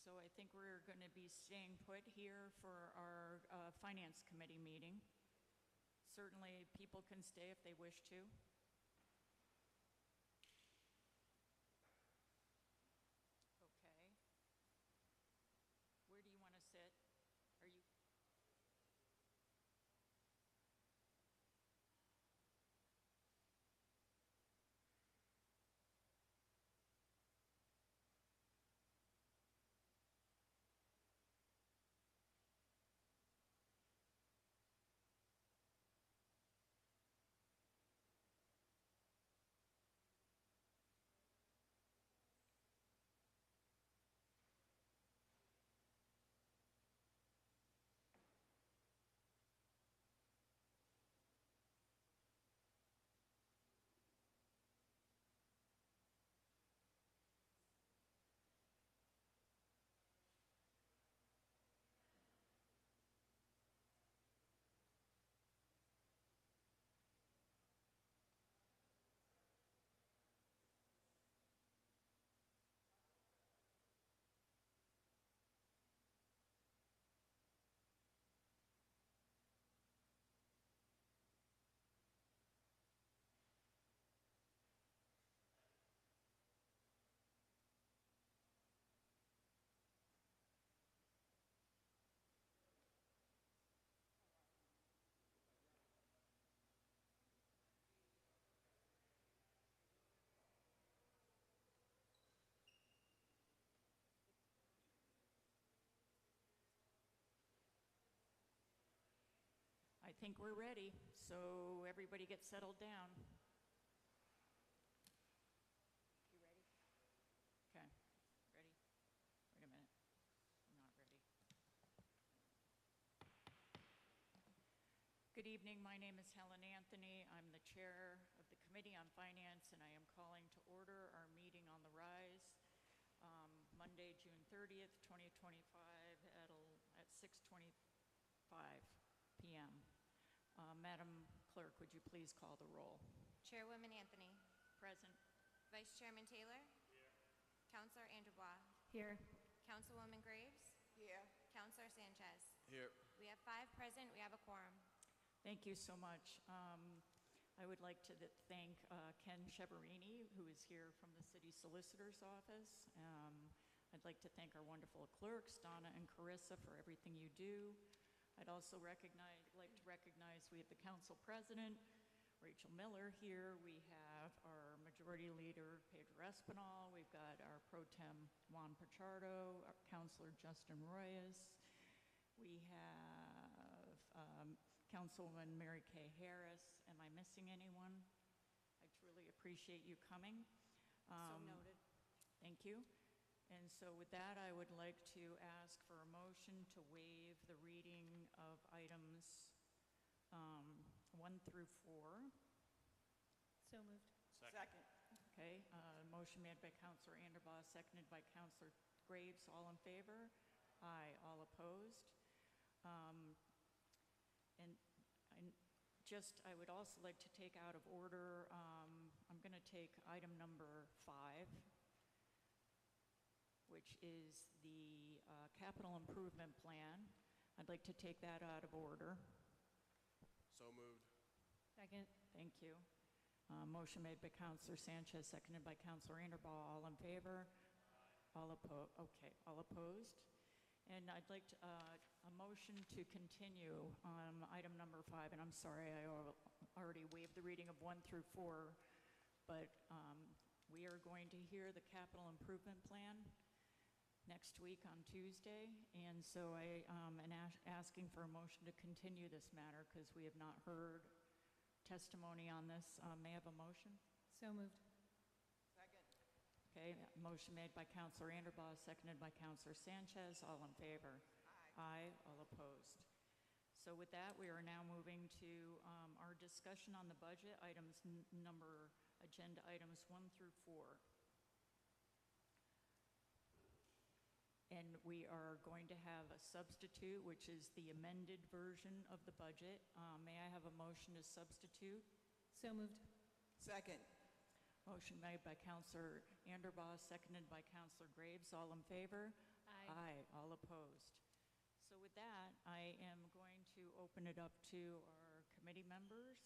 So I think we're going to be staying put here for our Finance Committee meeting. Certainly, people can stay if they wish to. Okay. Where do you want to sit? Are you... think we're ready, so everybody get settled down. You ready? Okay, ready? Wait a minute, I'm not ready. Good evening, my name is Helen Anthony. I'm the chair of the Committee on Finance, and I am calling to order our meeting on the Rise, Monday, June 30th, 2025 at 6:25 p.m. Madam Clerk, would you please call the roll? Chairwoman Anthony. Present. Vice Chairman Taylor. Here. Counselor Anderbaugh. Here. Councilwoman Graves. Here. Counselor Sanchez. Here. We have 5 present. We have a quorum. Thank you so much. I would like to thank Ken Cheverini, who is here from the City Solicitor's Office. I'd like to thank our wonderful clerks, Donna and Carissa, for everything you do. I'd also like to recognize we have the Council President, Rachel Miller, here. We have our Majority Leader, Pedro Espinal. We've got our Pro Tem Juan Pichardo, our Councilor Justin Royas. We have Councilwoman Mary Kay Harris. Am I missing anyone? I truly appreciate you coming. So noted. Thank you. And so with that, I would like to ask for a motion to waive the reading of items 1 through 4. So moved. Second. Okay, motion made by Councilor Anderbaugh, seconded by Councilor Graves. All in favor? Aye. All opposed? I would also like to take out of order, I'm going to take item number 5, which is the capital improvement plan. I'd like to take that out of order. So moved. Second. Thank you. Motion made by Councilor Sanchez, seconded by Councilor Anderbaugh. All in favor? All opposed? Okay, all opposed? And I'd like to, a motion to continue on item number 5. And I'm sorry, I already waived the reading of 1 through 4, but we are going to hear the capital improvement plan next week on Tuesday. And so I am asking for a motion to continue this matter because we have not heard testimony on this. May I have a motion? So moved. Second. Okay, motion made by Councilor Anderbaugh, seconded by Councilor Sanchez. All in favor? Aye. Aye. All opposed? So with that, we are now moving to our discussion on the budget, agenda items 1 through 4. And we are going to have a substitute, which is the amended version of the budget. May I have a motion to substitute? So moved. Second. Motion made by Councilor Anderbaugh, seconded by Councilor Graves. All in favor? Aye. Aye. All opposed? So with that, I am going to open it up to our committee members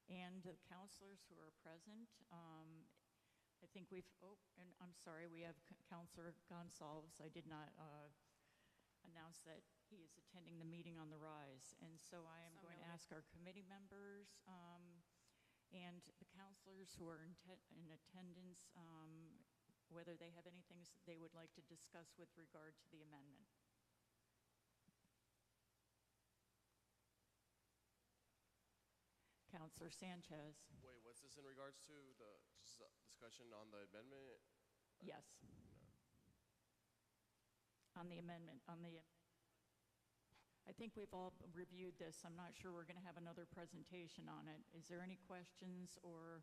and the councilors who are present. I think and I'm sorry, we have Councilor Gonsalves. I did not announce that he is attending the meeting on the Rise. And so I am going to ask our committee members and the councilors who are in attendance whether they have anything they would like to discuss with regard to the amendment. Councilor Sanchez. Wait, what's this in regards to? Just discussion on the amendment? Yes. On the amendment, I think we've all reviewed this. I'm not sure we're going to have another presentation on it. Is there any questions or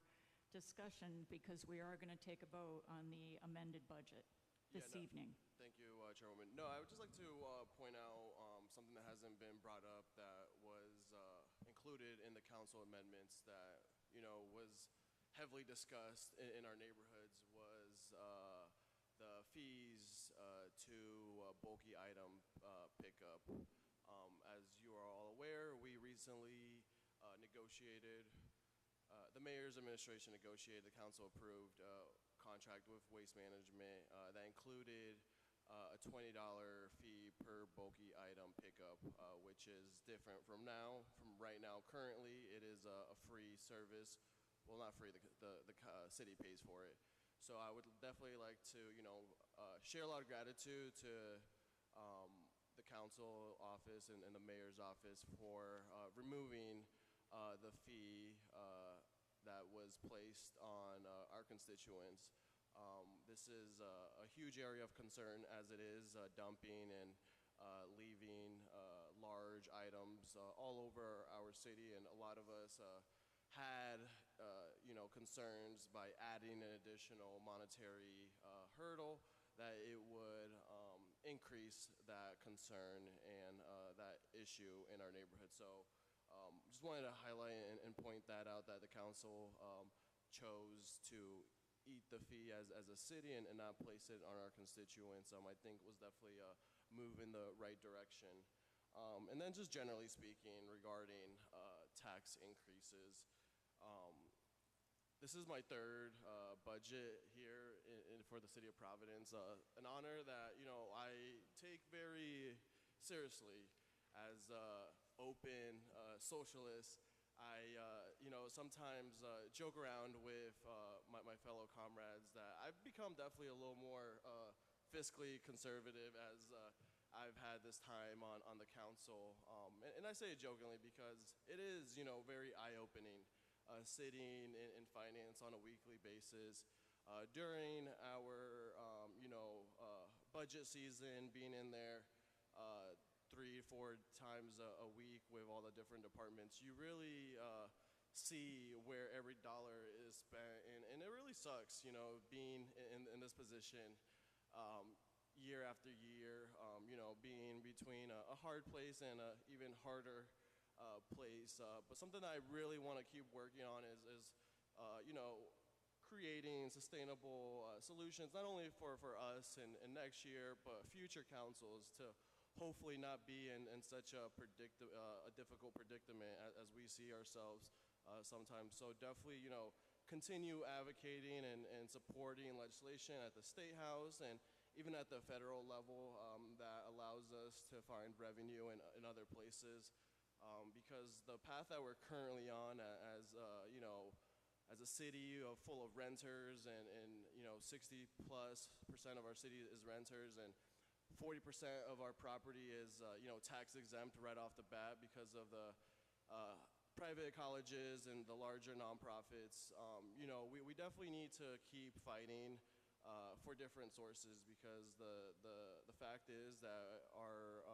discussion? Because we are going to take a vote on the amended budget this evening. Thank you, Chairwoman. No, I would just like to point out something that hasn't been brought up that was included in the council amendments that, was heavily discussed in our neighborhoods was the fees to bulky item pickup. As you are all aware, we recently negotiated, the mayor's administration negotiated, the council approved contract with Waste Management that included a $20 fee per bulky item pickup, which is different from right now. Currently, it is a free service. Well, not free, the city pays for it. So I would definitely like to, share a lot of gratitude to the the council office and the mayor's office for removing the fee that was placed on our constituents. This is a huge area of concern as it is dumping and leaving large items all over our city, and a lot of us had concerns by adding an additional monetary hurdle that it would increase that concern and that issue in our neighborhood. So just wanted to highlight and point that out, that the council chose to eat the fee as a city and not place it on our constituents. I think was definitely a move in the right direction. And then just generally speaking regarding tax increases, this is my third budget here for the city of Providence, an honor that I take very seriously as open socialist. I sometimes joke around with my fellow comrades that I've become definitely a little more fiscally conservative as I've had this time on the council. And I say it jokingly because it is, very eye-opening sitting in finance on a weekly basis. During our, budget season, being in there 3 to 4 times a week with all the different departments, you really see where every dollar is spent. And it really sucks, being in this position year after year, being between a hard place and an even harder place. But something that I really want to keep working on is creating sustainable solutions, not only for us and next year, but future councils, to hopefully not be in such a difficult predicament as we see ourselves sometimes. So definitely, continue advocating and supporting legislation at the State House and even at the federal level that allows us to find revenue in other places. Because the path that we're currently on as a city full of renters, and 60+% of our city is renters, and 40% of our property is tax exempt right off the bat because of the private colleges and the larger nonprofits. We definitely need to keep fighting for different sources, because the fact is that our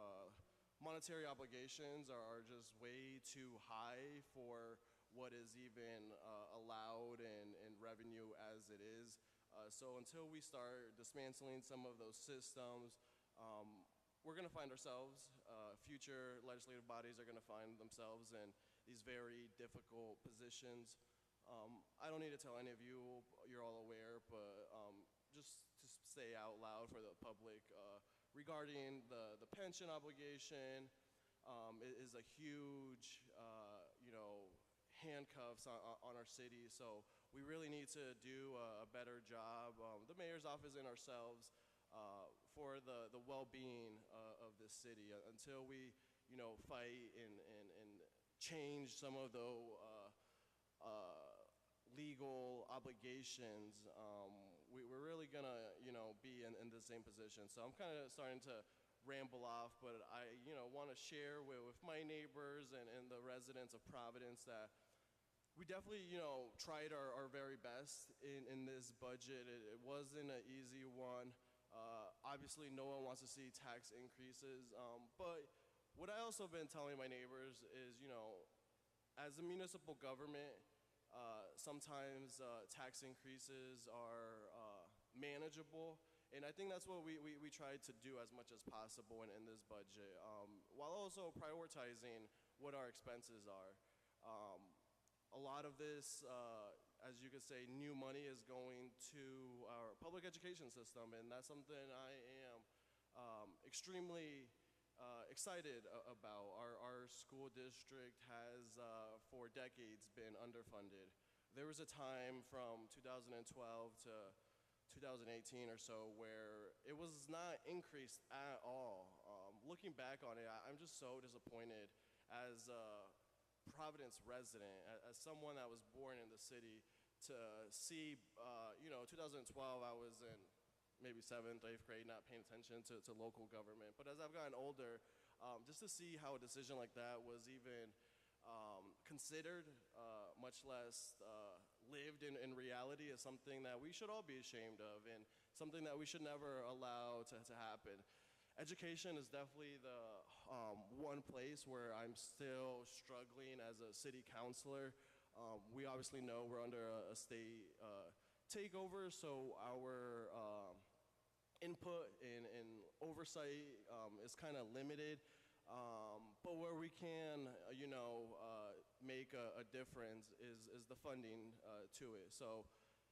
monetary obligations are just way too high for what is even allowed in revenue as it is. So until we start dismantling some of those systems, we're going to find ourselves, future legislative bodies are going to find themselves in these very difficult positions. I don't need to tell any of you, you're all aware, but just to say out loud for the public, regarding the pension obligation, is a huge, handcuffs on our city. So we really need to do a better job, the mayor's office and ourselves, for the well-being of this city. Until we, fight and change some of the legal obligations, we're really gonna, be in the same position. So I'm kind of starting to ramble off, but I, want to share with my neighbors and the residents of Providence that we definitely, tried our very best in this budget. It wasn't an easy one. Obviously, no one wants to see tax increases, but what I also been telling my neighbors is, as a municipal government, sometimes tax increases are manageable, and I think that's what we tried to do as much as possible in this budget, while also prioritizing what our expenses are. A lot of this, as you could say, new money is going to our public education system, and that's something I am extremely excited about. Our school district has, for decades, been underfunded. There was a time from 2012 to 2018 or so where it was not increased at all. Looking back on it, I'm just so disappointed as a Providence resident, as someone that was born in the city, to see, 2012 I was in maybe 7th, 8th grade, not paying attention to local government. But as I've gotten older, just to see how a decision like that was even considered, much less lived in reality, is something that we should all be ashamed of and something that we should never allow to happen. Education is definitely the one place where I'm still struggling as a city councilor. We obviously know we're under a state takeover, so our input and oversight is kind of limited. But where we can, make a difference is the funding to it. So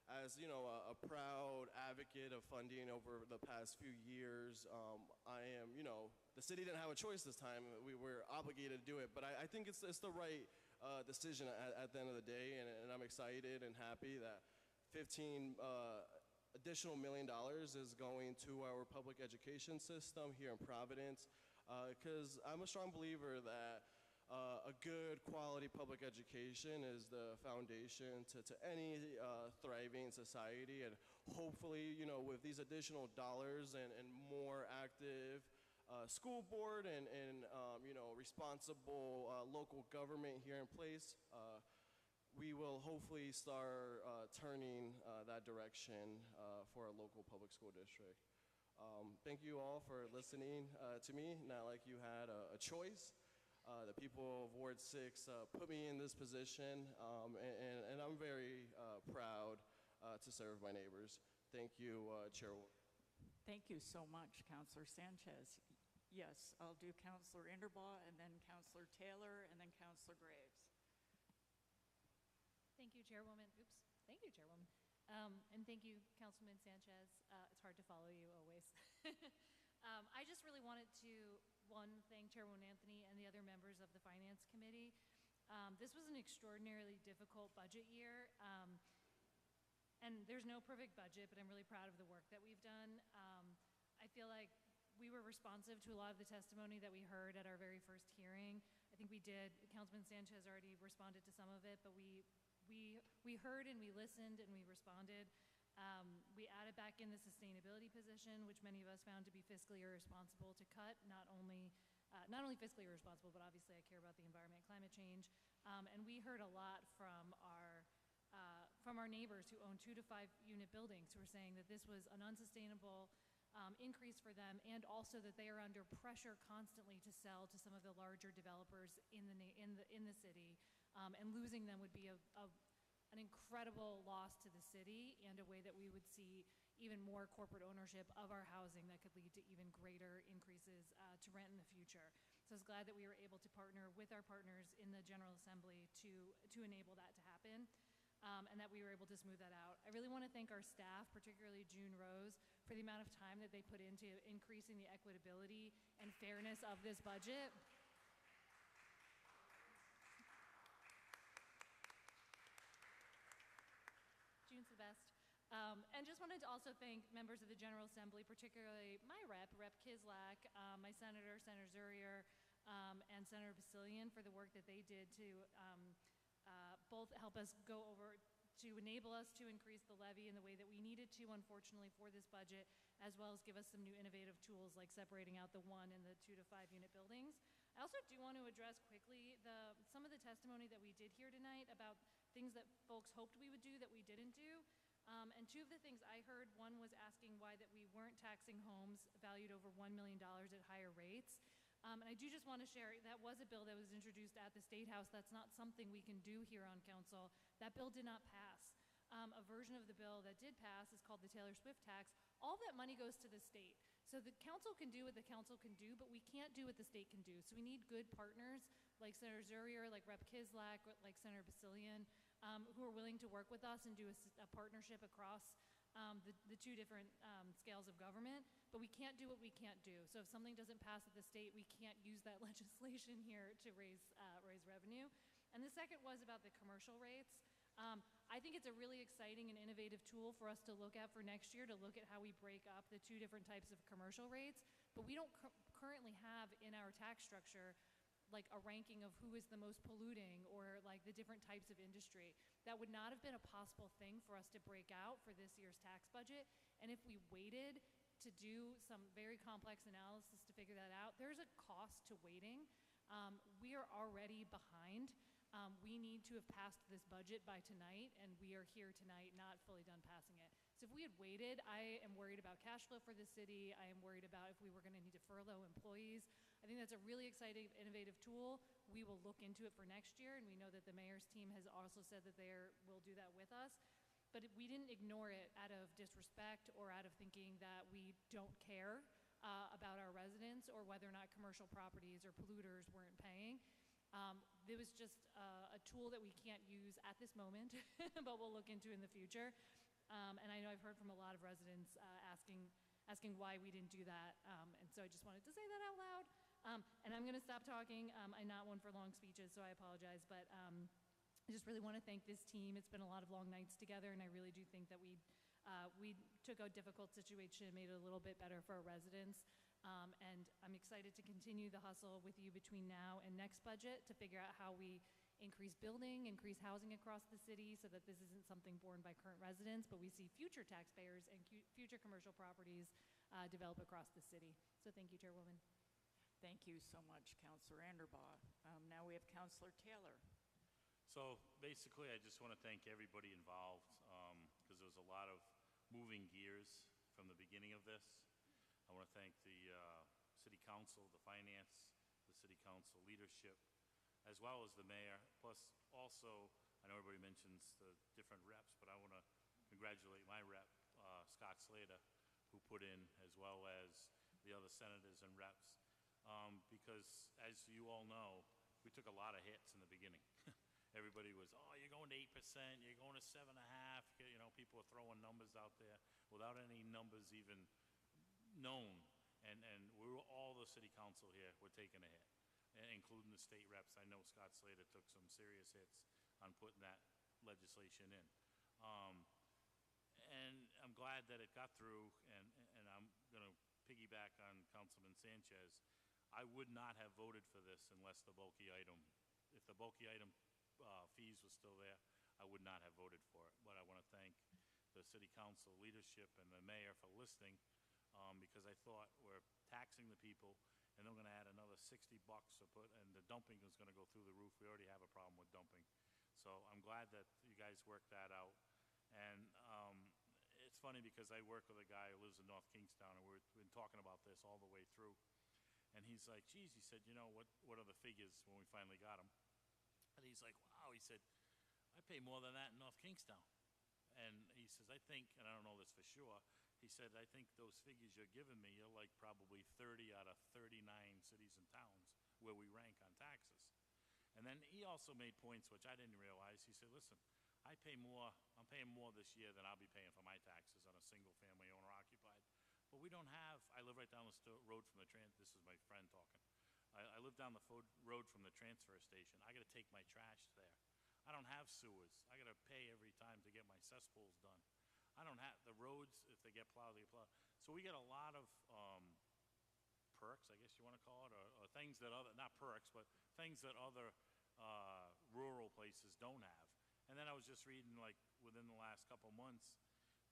as, a proud advocate of funding over the past few years, I am, the city didn't have a choice this time. We were obligated to do it. But I think it's the right decision at the end of the day, and I'm excited and happy that $15 additional million is going to our public education system here in Providence, because I'm a strong believer that a good quality public education is the foundation to any thriving society. And hopefully, with these additional dollars and more active school board and responsible local government here in place, we will hopefully start turning that direction for our local public school district. Thank you all for listening to me. Not like you had a choice. The people of Ward 6 put me in this position, and I'm very proud to serve my neighbors. Thank you, Chairwoman. Thank you so much, Councilor Sanchez. Yes, I'll do Councilor Inderbaugh, and then Councilor Taylor, and then Councilor Graves. Thank you, Chairwoman. Oops. Thank you, Chairwoman. And thank you, Councilman Sanchez. It's hard to follow you always. I just really wanted to, one, thank Chairwoman Anthony and the other members of the Finance Committee. This was an extraordinarily difficult budget year. And there's no perfect budget, but I'm really proud of the work that we've done. I feel like we were responsive to a lot of the testimony that we heard at our very first hearing. I think we did. Councilman Sanchez already responded to some of it, but we heard and we listened and we responded. We added back in the sustainability position, which many of us found to be fiscally irresponsible to cut, not only fiscally irresponsible, but obviously I care about the environment and climate change. And we heard a lot from our neighbors who own 2 to 5 unit buildings who were saying that this was an unsustainable increase for them, and also that they are under pressure constantly to sell to some of the larger developers in the city, and losing them would be an incredible loss to the city, and a way that we would see even more corporate ownership of our housing that could lead to even greater increases to rent in the future. So I was glad that we were able to partner with our partners in the General Assembly to enable that to happen. And that we were able to smooth that out. I really want to thank our staff, particularly June Rose, for the amount of time that they put into increasing the equitability and fairness of this budget. June's the best. And just wanted to also thank members of the General Assembly, particularly my Rep Kislak, my Senator Zurier, and Senator Basilian, for the work that they did to both help us go over to enable us to increase the levy in the way that we needed to, unfortunately, for this budget, as well as give us some new innovative tools like separating out the 1 and the 2 to 5 unit buildings. I also do want to address quickly some of the testimony that we did hear tonight about things that folks hoped we would do that we didn't do. And 2 of the things I heard, one was asking why that we weren't taxing homes valued over $1 million at higher rates. And I do just want to share, that was a bill that was introduced at the State House. That's not something we can do here on council. That bill did not pass. A version of the bill that did pass is called the Taylor Swift tax. All that money goes to the state. So the council can do what the council can do, but we can't do what the state can do. So we need good partners like Senator Zurier, like Rep Kislak, like Senator Basilian, who are willing to work with us and do a partnership across the 2 different scales of government. But we can't do what we can't do. So if something doesn't pass at the state, we can't use that legislation here to raise revenue. And the second was about the commercial rates. I think it's a really exciting and innovative tool for us to look at for next year, to look at how we break up the 2 different types of commercial rates. But we don't currently have in our tax structure like a ranking of who is the most polluting or like the different types of industry. That would not have been a possible thing for us to break out for this year's tax budget. And if we waited to do some very complex analysis to figure that out, there's a cost to waiting. We are already behind. We need to have passed this budget by tonight, and we are here tonight not fully done passing it. So if we had waited, I am worried about cash flow for the city. I am worried about if we were going to need to furlough employees. I think that's a really exciting, innovative tool. We will look into it for next year, and we know that the mayor's team has also said that they will do that with us. But we didn't ignore it out of disrespect or out of thinking that we don't care about our residents or whether or not commercial properties or polluters weren't paying. It was just a tool that we can't use at this moment, but we'll look into in the future. And I know I've heard from a lot of residents asking why we didn't do that. And so I just wanted to say that out loud. And I'm going to stop talking. I'm not one for long speeches, so I apologize. But I just really want to thank this team. It's been a lot of long nights together, and I really do think that we took a difficult situation and made it a little bit better for our residents. And I'm excited to continue the hustle with you between now and next budget to figure out how we increase building, increase housing across the city so that this isn't something borne by current residents, but we see future taxpayers and future commercial properties develop across the city. So thank you, Chairwoman. Thank you so much, Councilor Anderbaugh. Now we have Councilor Taylor. So basically, I just want to thank everybody involved because there was a lot of moving gears from the beginning of this. I want to thank the City Council, the Finance, the City Council leadership, as well as the mayor, plus also, I know everybody mentions the different reps, but I want to congratulate my rep, Scott Slater, who put in, as well as the other senators and reps, because as you all know, we took a lot of hits in the beginning. Everybody was, oh, you're going to 8%, you're going to 7.5%, you know, people were throwing numbers out there without any numbers even known, and we were, all the city council here were taking a hit, including the state reps. I know Scott Slater took some serious hits on putting that legislation in. And I'm glad that it got through, and I'm going to piggyback on Councilman Sanchez. I would not have voted for this unless the bulky item, if the bulky item fees was still there, I would not have voted for it. But I want to thank the city council leadership and the mayor for listening, because I thought we're taxing the people and they're going to add another $60 to put, and the dumping is going to go through the roof. We already have a problem with dumping. So I'm glad that you guys worked that out. And it's funny because I work with a guy who lives in North Kingstown, and we've been talking about this all the way through. And he's like, geez, he said, you know, what are the figures when we finally got them? And he's like, wow, he said, I pay more than that in North Kingstown. And he says, I think, and I don't know this for sure, he said, I think those figures you're giving me, you're like probably 30 out of 39 cities and towns where we rank on taxes. And then he also made points which I didn't realize. He said, listen, I'm paying more this year than I'll be paying for my taxes on a single family owner occupied. But we don't have, I live right down the road from the this is my friend talking. I live down the road from the transfer station. I got to take my trash there. I don't have sewers. I got to pay every time to get my cesspools done. I don't have the roads. If they get plowed, they get plowed. So we get a lot of perks, I guess you want to call it, or things that other, not perks, but things that other rural places don't have. And then I was just reading, like, within the last couple months,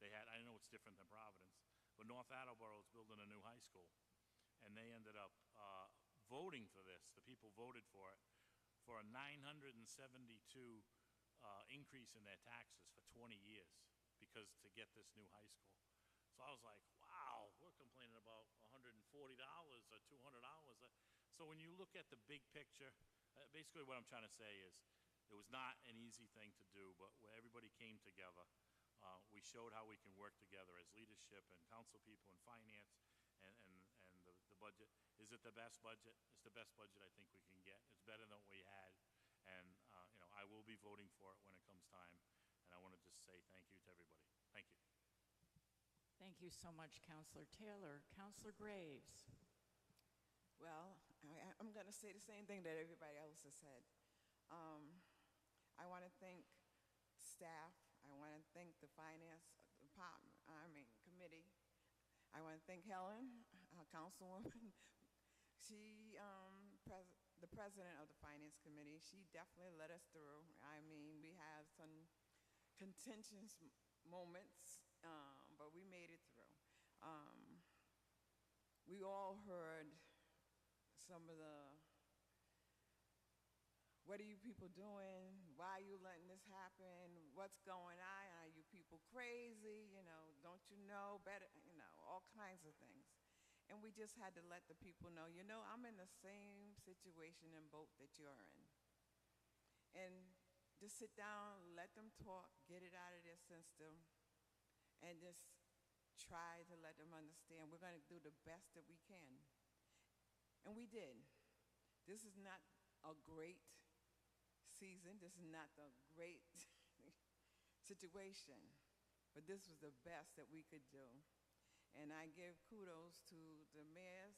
they had, I know it's different than Providence, but North Attleboro is building a new high school. And they ended up voting for this. The people voted for it, for a 972 increase in their taxes for 20 years because to get this new high school. So I was like, wow, we're complaining about $140 or $200. So when you look at the big picture, basically what I'm trying to say is it was not an easy thing to do, but where everybody came together, we showed how we can work together as leadership and council people and finance and the budget. Is it the best budget? It's the best budget I think we can get. It's better than what we had. And, you know, I will be voting for it when it comes time. And I want to just say thank you to everybody. Thank you. Thank you so much, Councilor Taylor. Councilor Graves. Well, I'm going to say the same thing that everybody else has said. I want to thank staff. I want to thank the finance department, committee. I want to thank Helen, Councilwoman. She, the president of the Finance Committee, she definitely led us through. I mean, we had some contentious moments, but we made it through. We all heard some of the, what are you people doing? Why are you letting this happen? What's going on? Are you people crazy? You know, don't you know better? You know, all kinds of things. And we just had to let the people know, you know, I'm in the same situation and boat that you're in. And just sit down, let them talk, get it out of their system, and just try to let them understand we're going to do the best that we can. And we did. This is not a great season. This is not a great situation. But this was the best that we could do. And I give kudos to the mayor's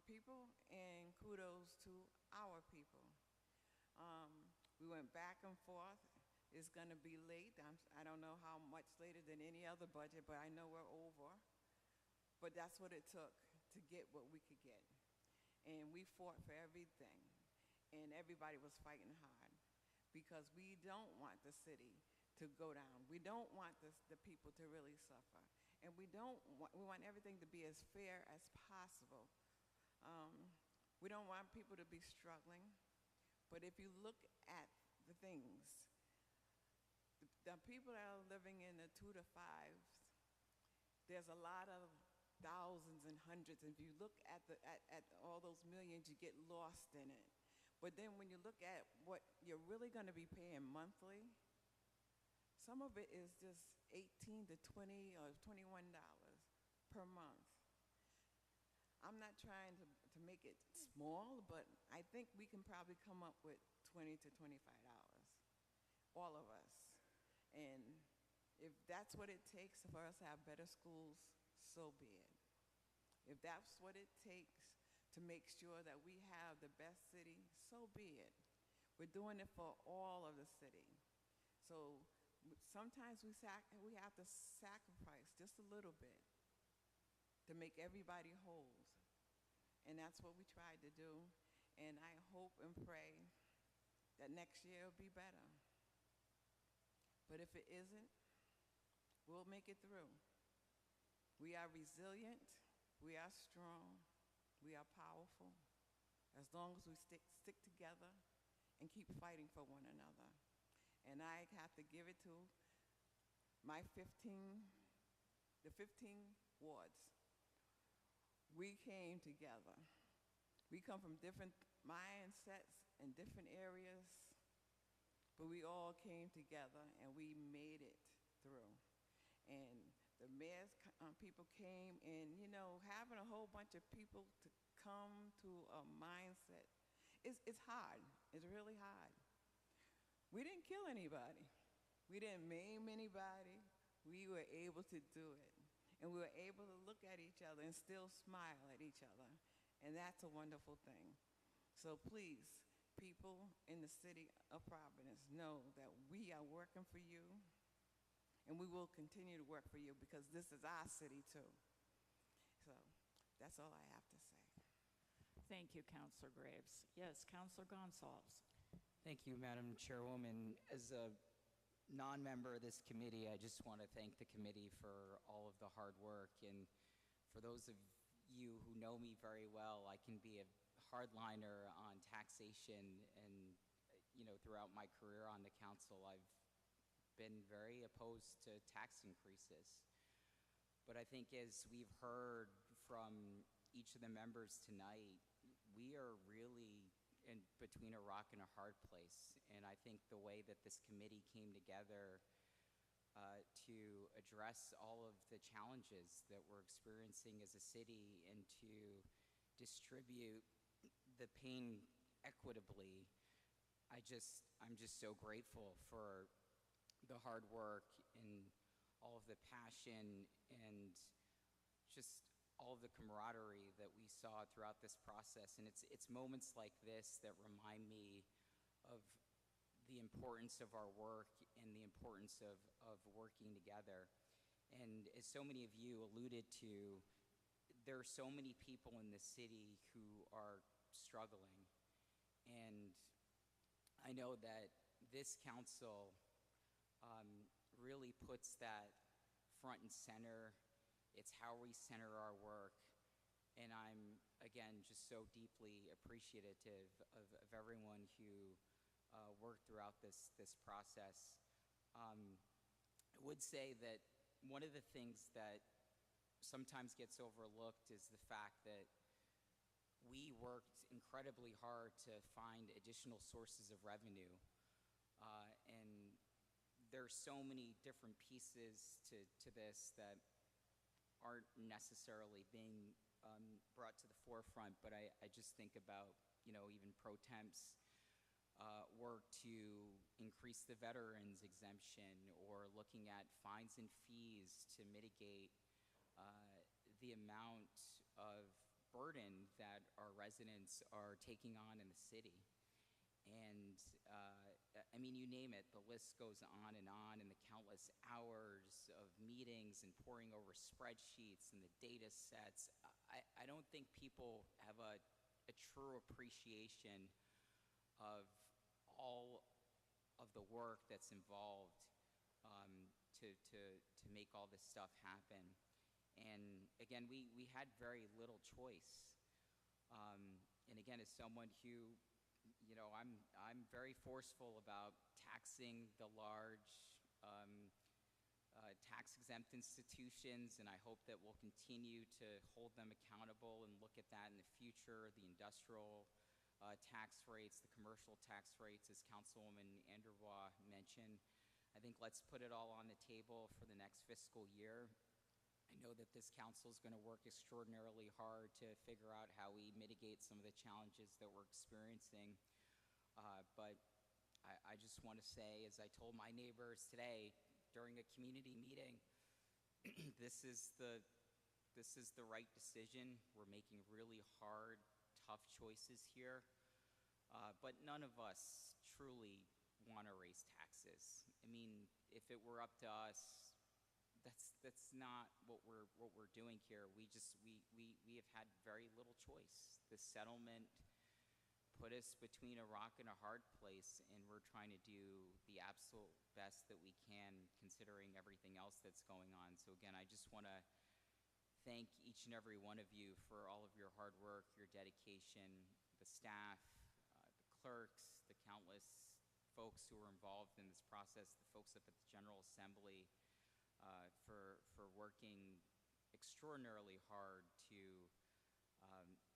people and kudos to our people. We went back and forth. It's going to be late. I don't know how much later than any other budget, but I know we're over. But that's what it took to get what we could get. And we fought for everything. And everybody was fighting hard because we don't want the city to go down. We don't want the people to really suffer. And we want everything to be as fair as possible. We don't want people to be struggling. But if you look at the things, the people that are living in the 2 to 5s, there's a lot of thousands and hundreds. If you look at all those millions, you get lost in it. But then when you look at what you're really going to be paying monthly, some of it is just $18 to $20 or $21 per month. I'm not trying to make it small, but I think we can probably come up with $20 to $25, all of us. And if that's what it takes for us to have better schools, so be it. If that's what it takes to make sure that we have the best city, so be it. We're doing it for all of the city. So sometimes we have to sacrifice just a little bit to make everybody whole. And that's what we tried to do. And I hope and pray that next year will be better. But if it isn't, we'll make it through. We are resilient. We are strong. We are powerful. As long as we stick together and keep fighting for one another. And I have to give it to my the 15 wards. We came together. We come from different mindsets and different areas, but we all came together and we made it through. And the mayor's people came, and you know, having a whole bunch of people to come to a mindset, it's hard. It's really hard. We didn't kill anybody. We didn't maim anybody. We were able to do it. And we were able to look at each other and still smile at each other. And that's a wonderful thing. So please, people in the city of Providence, know that we are working for you, and we will continue to work for you because this is our city too. So that's all I have to say. Thank you, Councilor Graves. Yes, Councilor Gonsalves. Thank you, Madam Chairwoman. As a non-member of this committee, I just want to thank the committee for all of the hard work. And for those of you who know me very well, I can be a hardliner on taxation. And, you know, throughout my career on the council, I've been very opposed to tax increases. But I think as we've heard from each of the members tonight, we are really in between a rock and a hard place. And I think the way that this committee came together to address all of the challenges that we're experiencing as a city and to distribute the pain equitably, I'm just so grateful for the hard work and all of the passion and just all of the camaraderie that we saw throughout this process. And it's moments like this that remind me of the importance of our work and the importance of working together. And as so many of you alluded to, there are so many people in the city who are struggling. And I know that this council really puts that front and center. It's how we center our work. And I'm, again, just so deeply appreciative of everyone who worked throughout this process. I would say that one of the things that sometimes gets overlooked is the fact that we worked incredibly hard to find additional sources of revenue. And there's so many different pieces to this that aren't necessarily being brought to the forefront, but I just think about, even pro temp's work to increase the veterans exemption, or looking at fines and fees to mitigate the amount of burden that our residents are taking on in the city. And I mean, you name it, the list goes on, and the countless hours of meetings and poring over spreadsheets and the data sets. I don't think people have a true appreciation of all of the work that's involved to make all this stuff happen. And again, we had very little choice. And again, as someone who, I'm very forceful about taxing the large tax-exempt institutions, and I hope that we'll continue to hold them accountable and look at that in the future. The industrial tax rates, the commercial tax rates, as Councilwoman Anderbaugh mentioned. I think let's put it all on the table for the next fiscal year. I know that this council is going to work extraordinarily hard to figure out how we mitigate some of the challenges that we're experiencing. But I just want to say, as I told my neighbors today during a community meeting, this is the right decision. We're making really hard, tough choices here. But none of us truly want to raise taxes. I mean, if it were up to us, that's not what we're doing here. We have had very little choice. The settlement put us between a rock and a hard place, and we're trying to do the absolute best that we can, considering everything else that's going on. So again, I just want to thank each and every one of you for all of your hard work, your dedication, the staff, the clerks, the countless folks who were involved in this process, the folks up at the General Assembly, for working extraordinarily hard to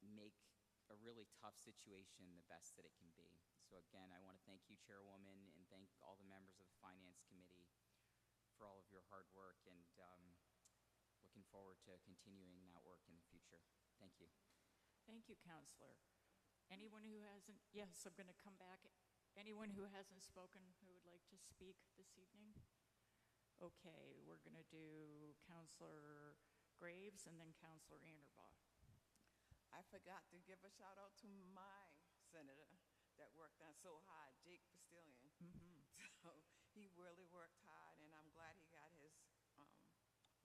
make a really tough situation the best that it can be. So again, I want to thank you, Chairwoman, and thank all the members of the Finance Committee for all of your hard work, and looking forward to continuing that work in the future. Thank you. Thank you, Counselor. Anyone who hasn't, yes, I'm going to come back. Anyone who hasn't spoken who would like to speak this evening? Okay, we're going to do Counselor Graves and then Counselor Anderbaugh. I forgot to give a shout out to my senator that worked on so hard, Jake Bastillion. So he really worked hard, and I'm glad he got his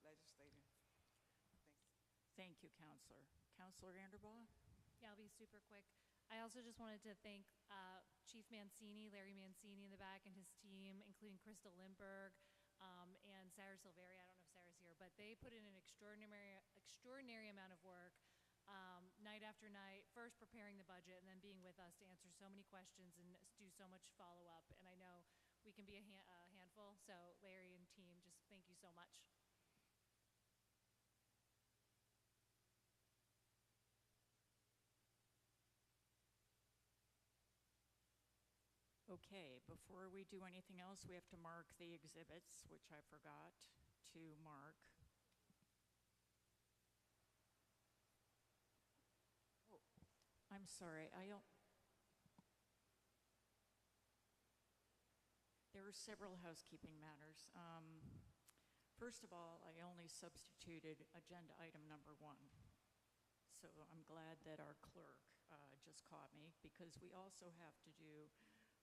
legislative. Thanks. Thank you, Counselor. Counselor Anderbaugh? Yeah, I'll be super quick. I also just wanted to thank Chief Mancini, Larry Mancini in the back, and his team, including Krista Lindberg and Sarah Silveri. I don't know if Sarah's here, but they put in an extraordinary amount of work night after night, first preparing the budget and then being with us to answer so many questions and do so much follow-up. And I know we can be a handful, so Larry and team, just thank you so much. Okay, before we do anything else, we have to mark the exhibits, which I forgot to mark. Oh, I'm sorry, there are several housekeeping matters. First of all, I only substituted agenda item number 1. So I'm glad that our clerk just caught me, because we also have to do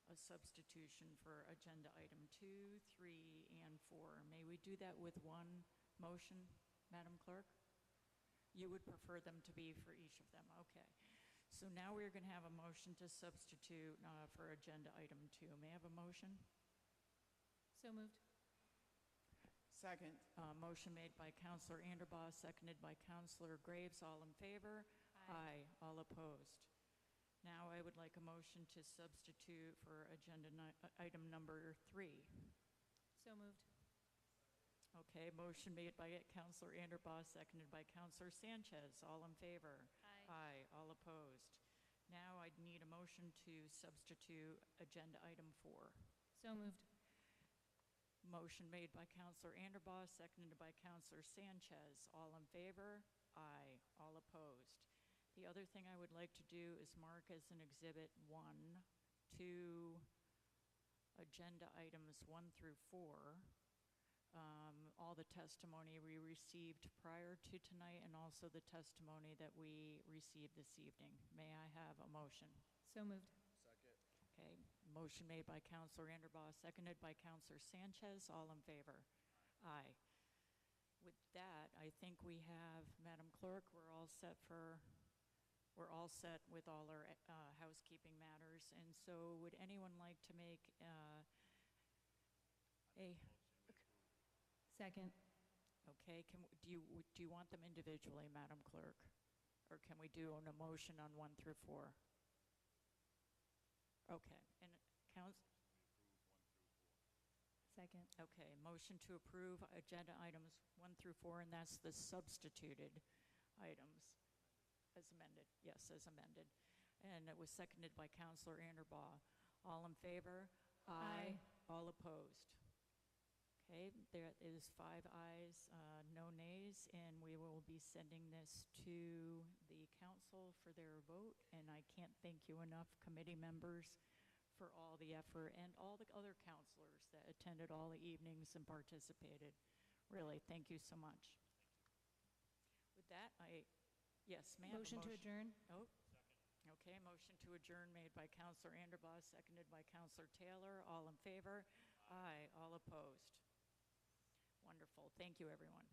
a substitution for agenda item 2, 3, and 4. May we do that with one motion, Madam Clerk? You would prefer them to be for each of them, okay. So now we're going to have a motion to substitute for agenda item 2. May I have a motion? So moved. Second. Motion made by Counselor Anderbaugh, seconded by Counselor Graves. All in favor? Aye. All opposed? Now I would like a motion to substitute for agenda item number 3. So moved. Okay, motion made by Counselor Anderbaugh, seconded by Counselor Sanchez. All in favor? Aye. All opposed? Now I'd need a motion to substitute agenda item 4. So moved. Motion made by Counselor Anderbaugh, seconded by Counselor Sanchez. All in favor? Aye. All opposed? The other thing I would like to do is mark as an exhibit 1, 2 agenda items 1 through 4. All the testimony we received prior to tonight and also the testimony that we received this evening. May I have a motion? So moved. Second. Okay, motion made by Counselor Anderbaugh, seconded by Counselor Sanchez. All in favor? Aye. With that, I think we have, Madam Clerk, we're all set with all our housekeeping matters. And so would anyone like to make a... Second. Okay, do you want them individually, Madam Clerk? Or can we do an motion on 1 through 4? Okay, and Second. Okay, motion to approve agenda items 1 through 4, and that's the substituted items as amended. Yes, as amended. And it was seconded by Counselor Anderbaugh. All in favor? Aye. All opposed? Okay, there is 5 ayes, no nays, and we will be sending this to the council for their vote. And I can't thank you enough, committee members, for all the effort, and all the other counselors that attended all the evenings and participated. Really, thank you so much. With that, yes, ma'am. Motion to adjourn. Oh, okay, motion to adjourn made by Counselor Anderbaugh, seconded by Counselor Taylor. All in favor? Aye. All opposed? Wonderful. Thank you, everyone.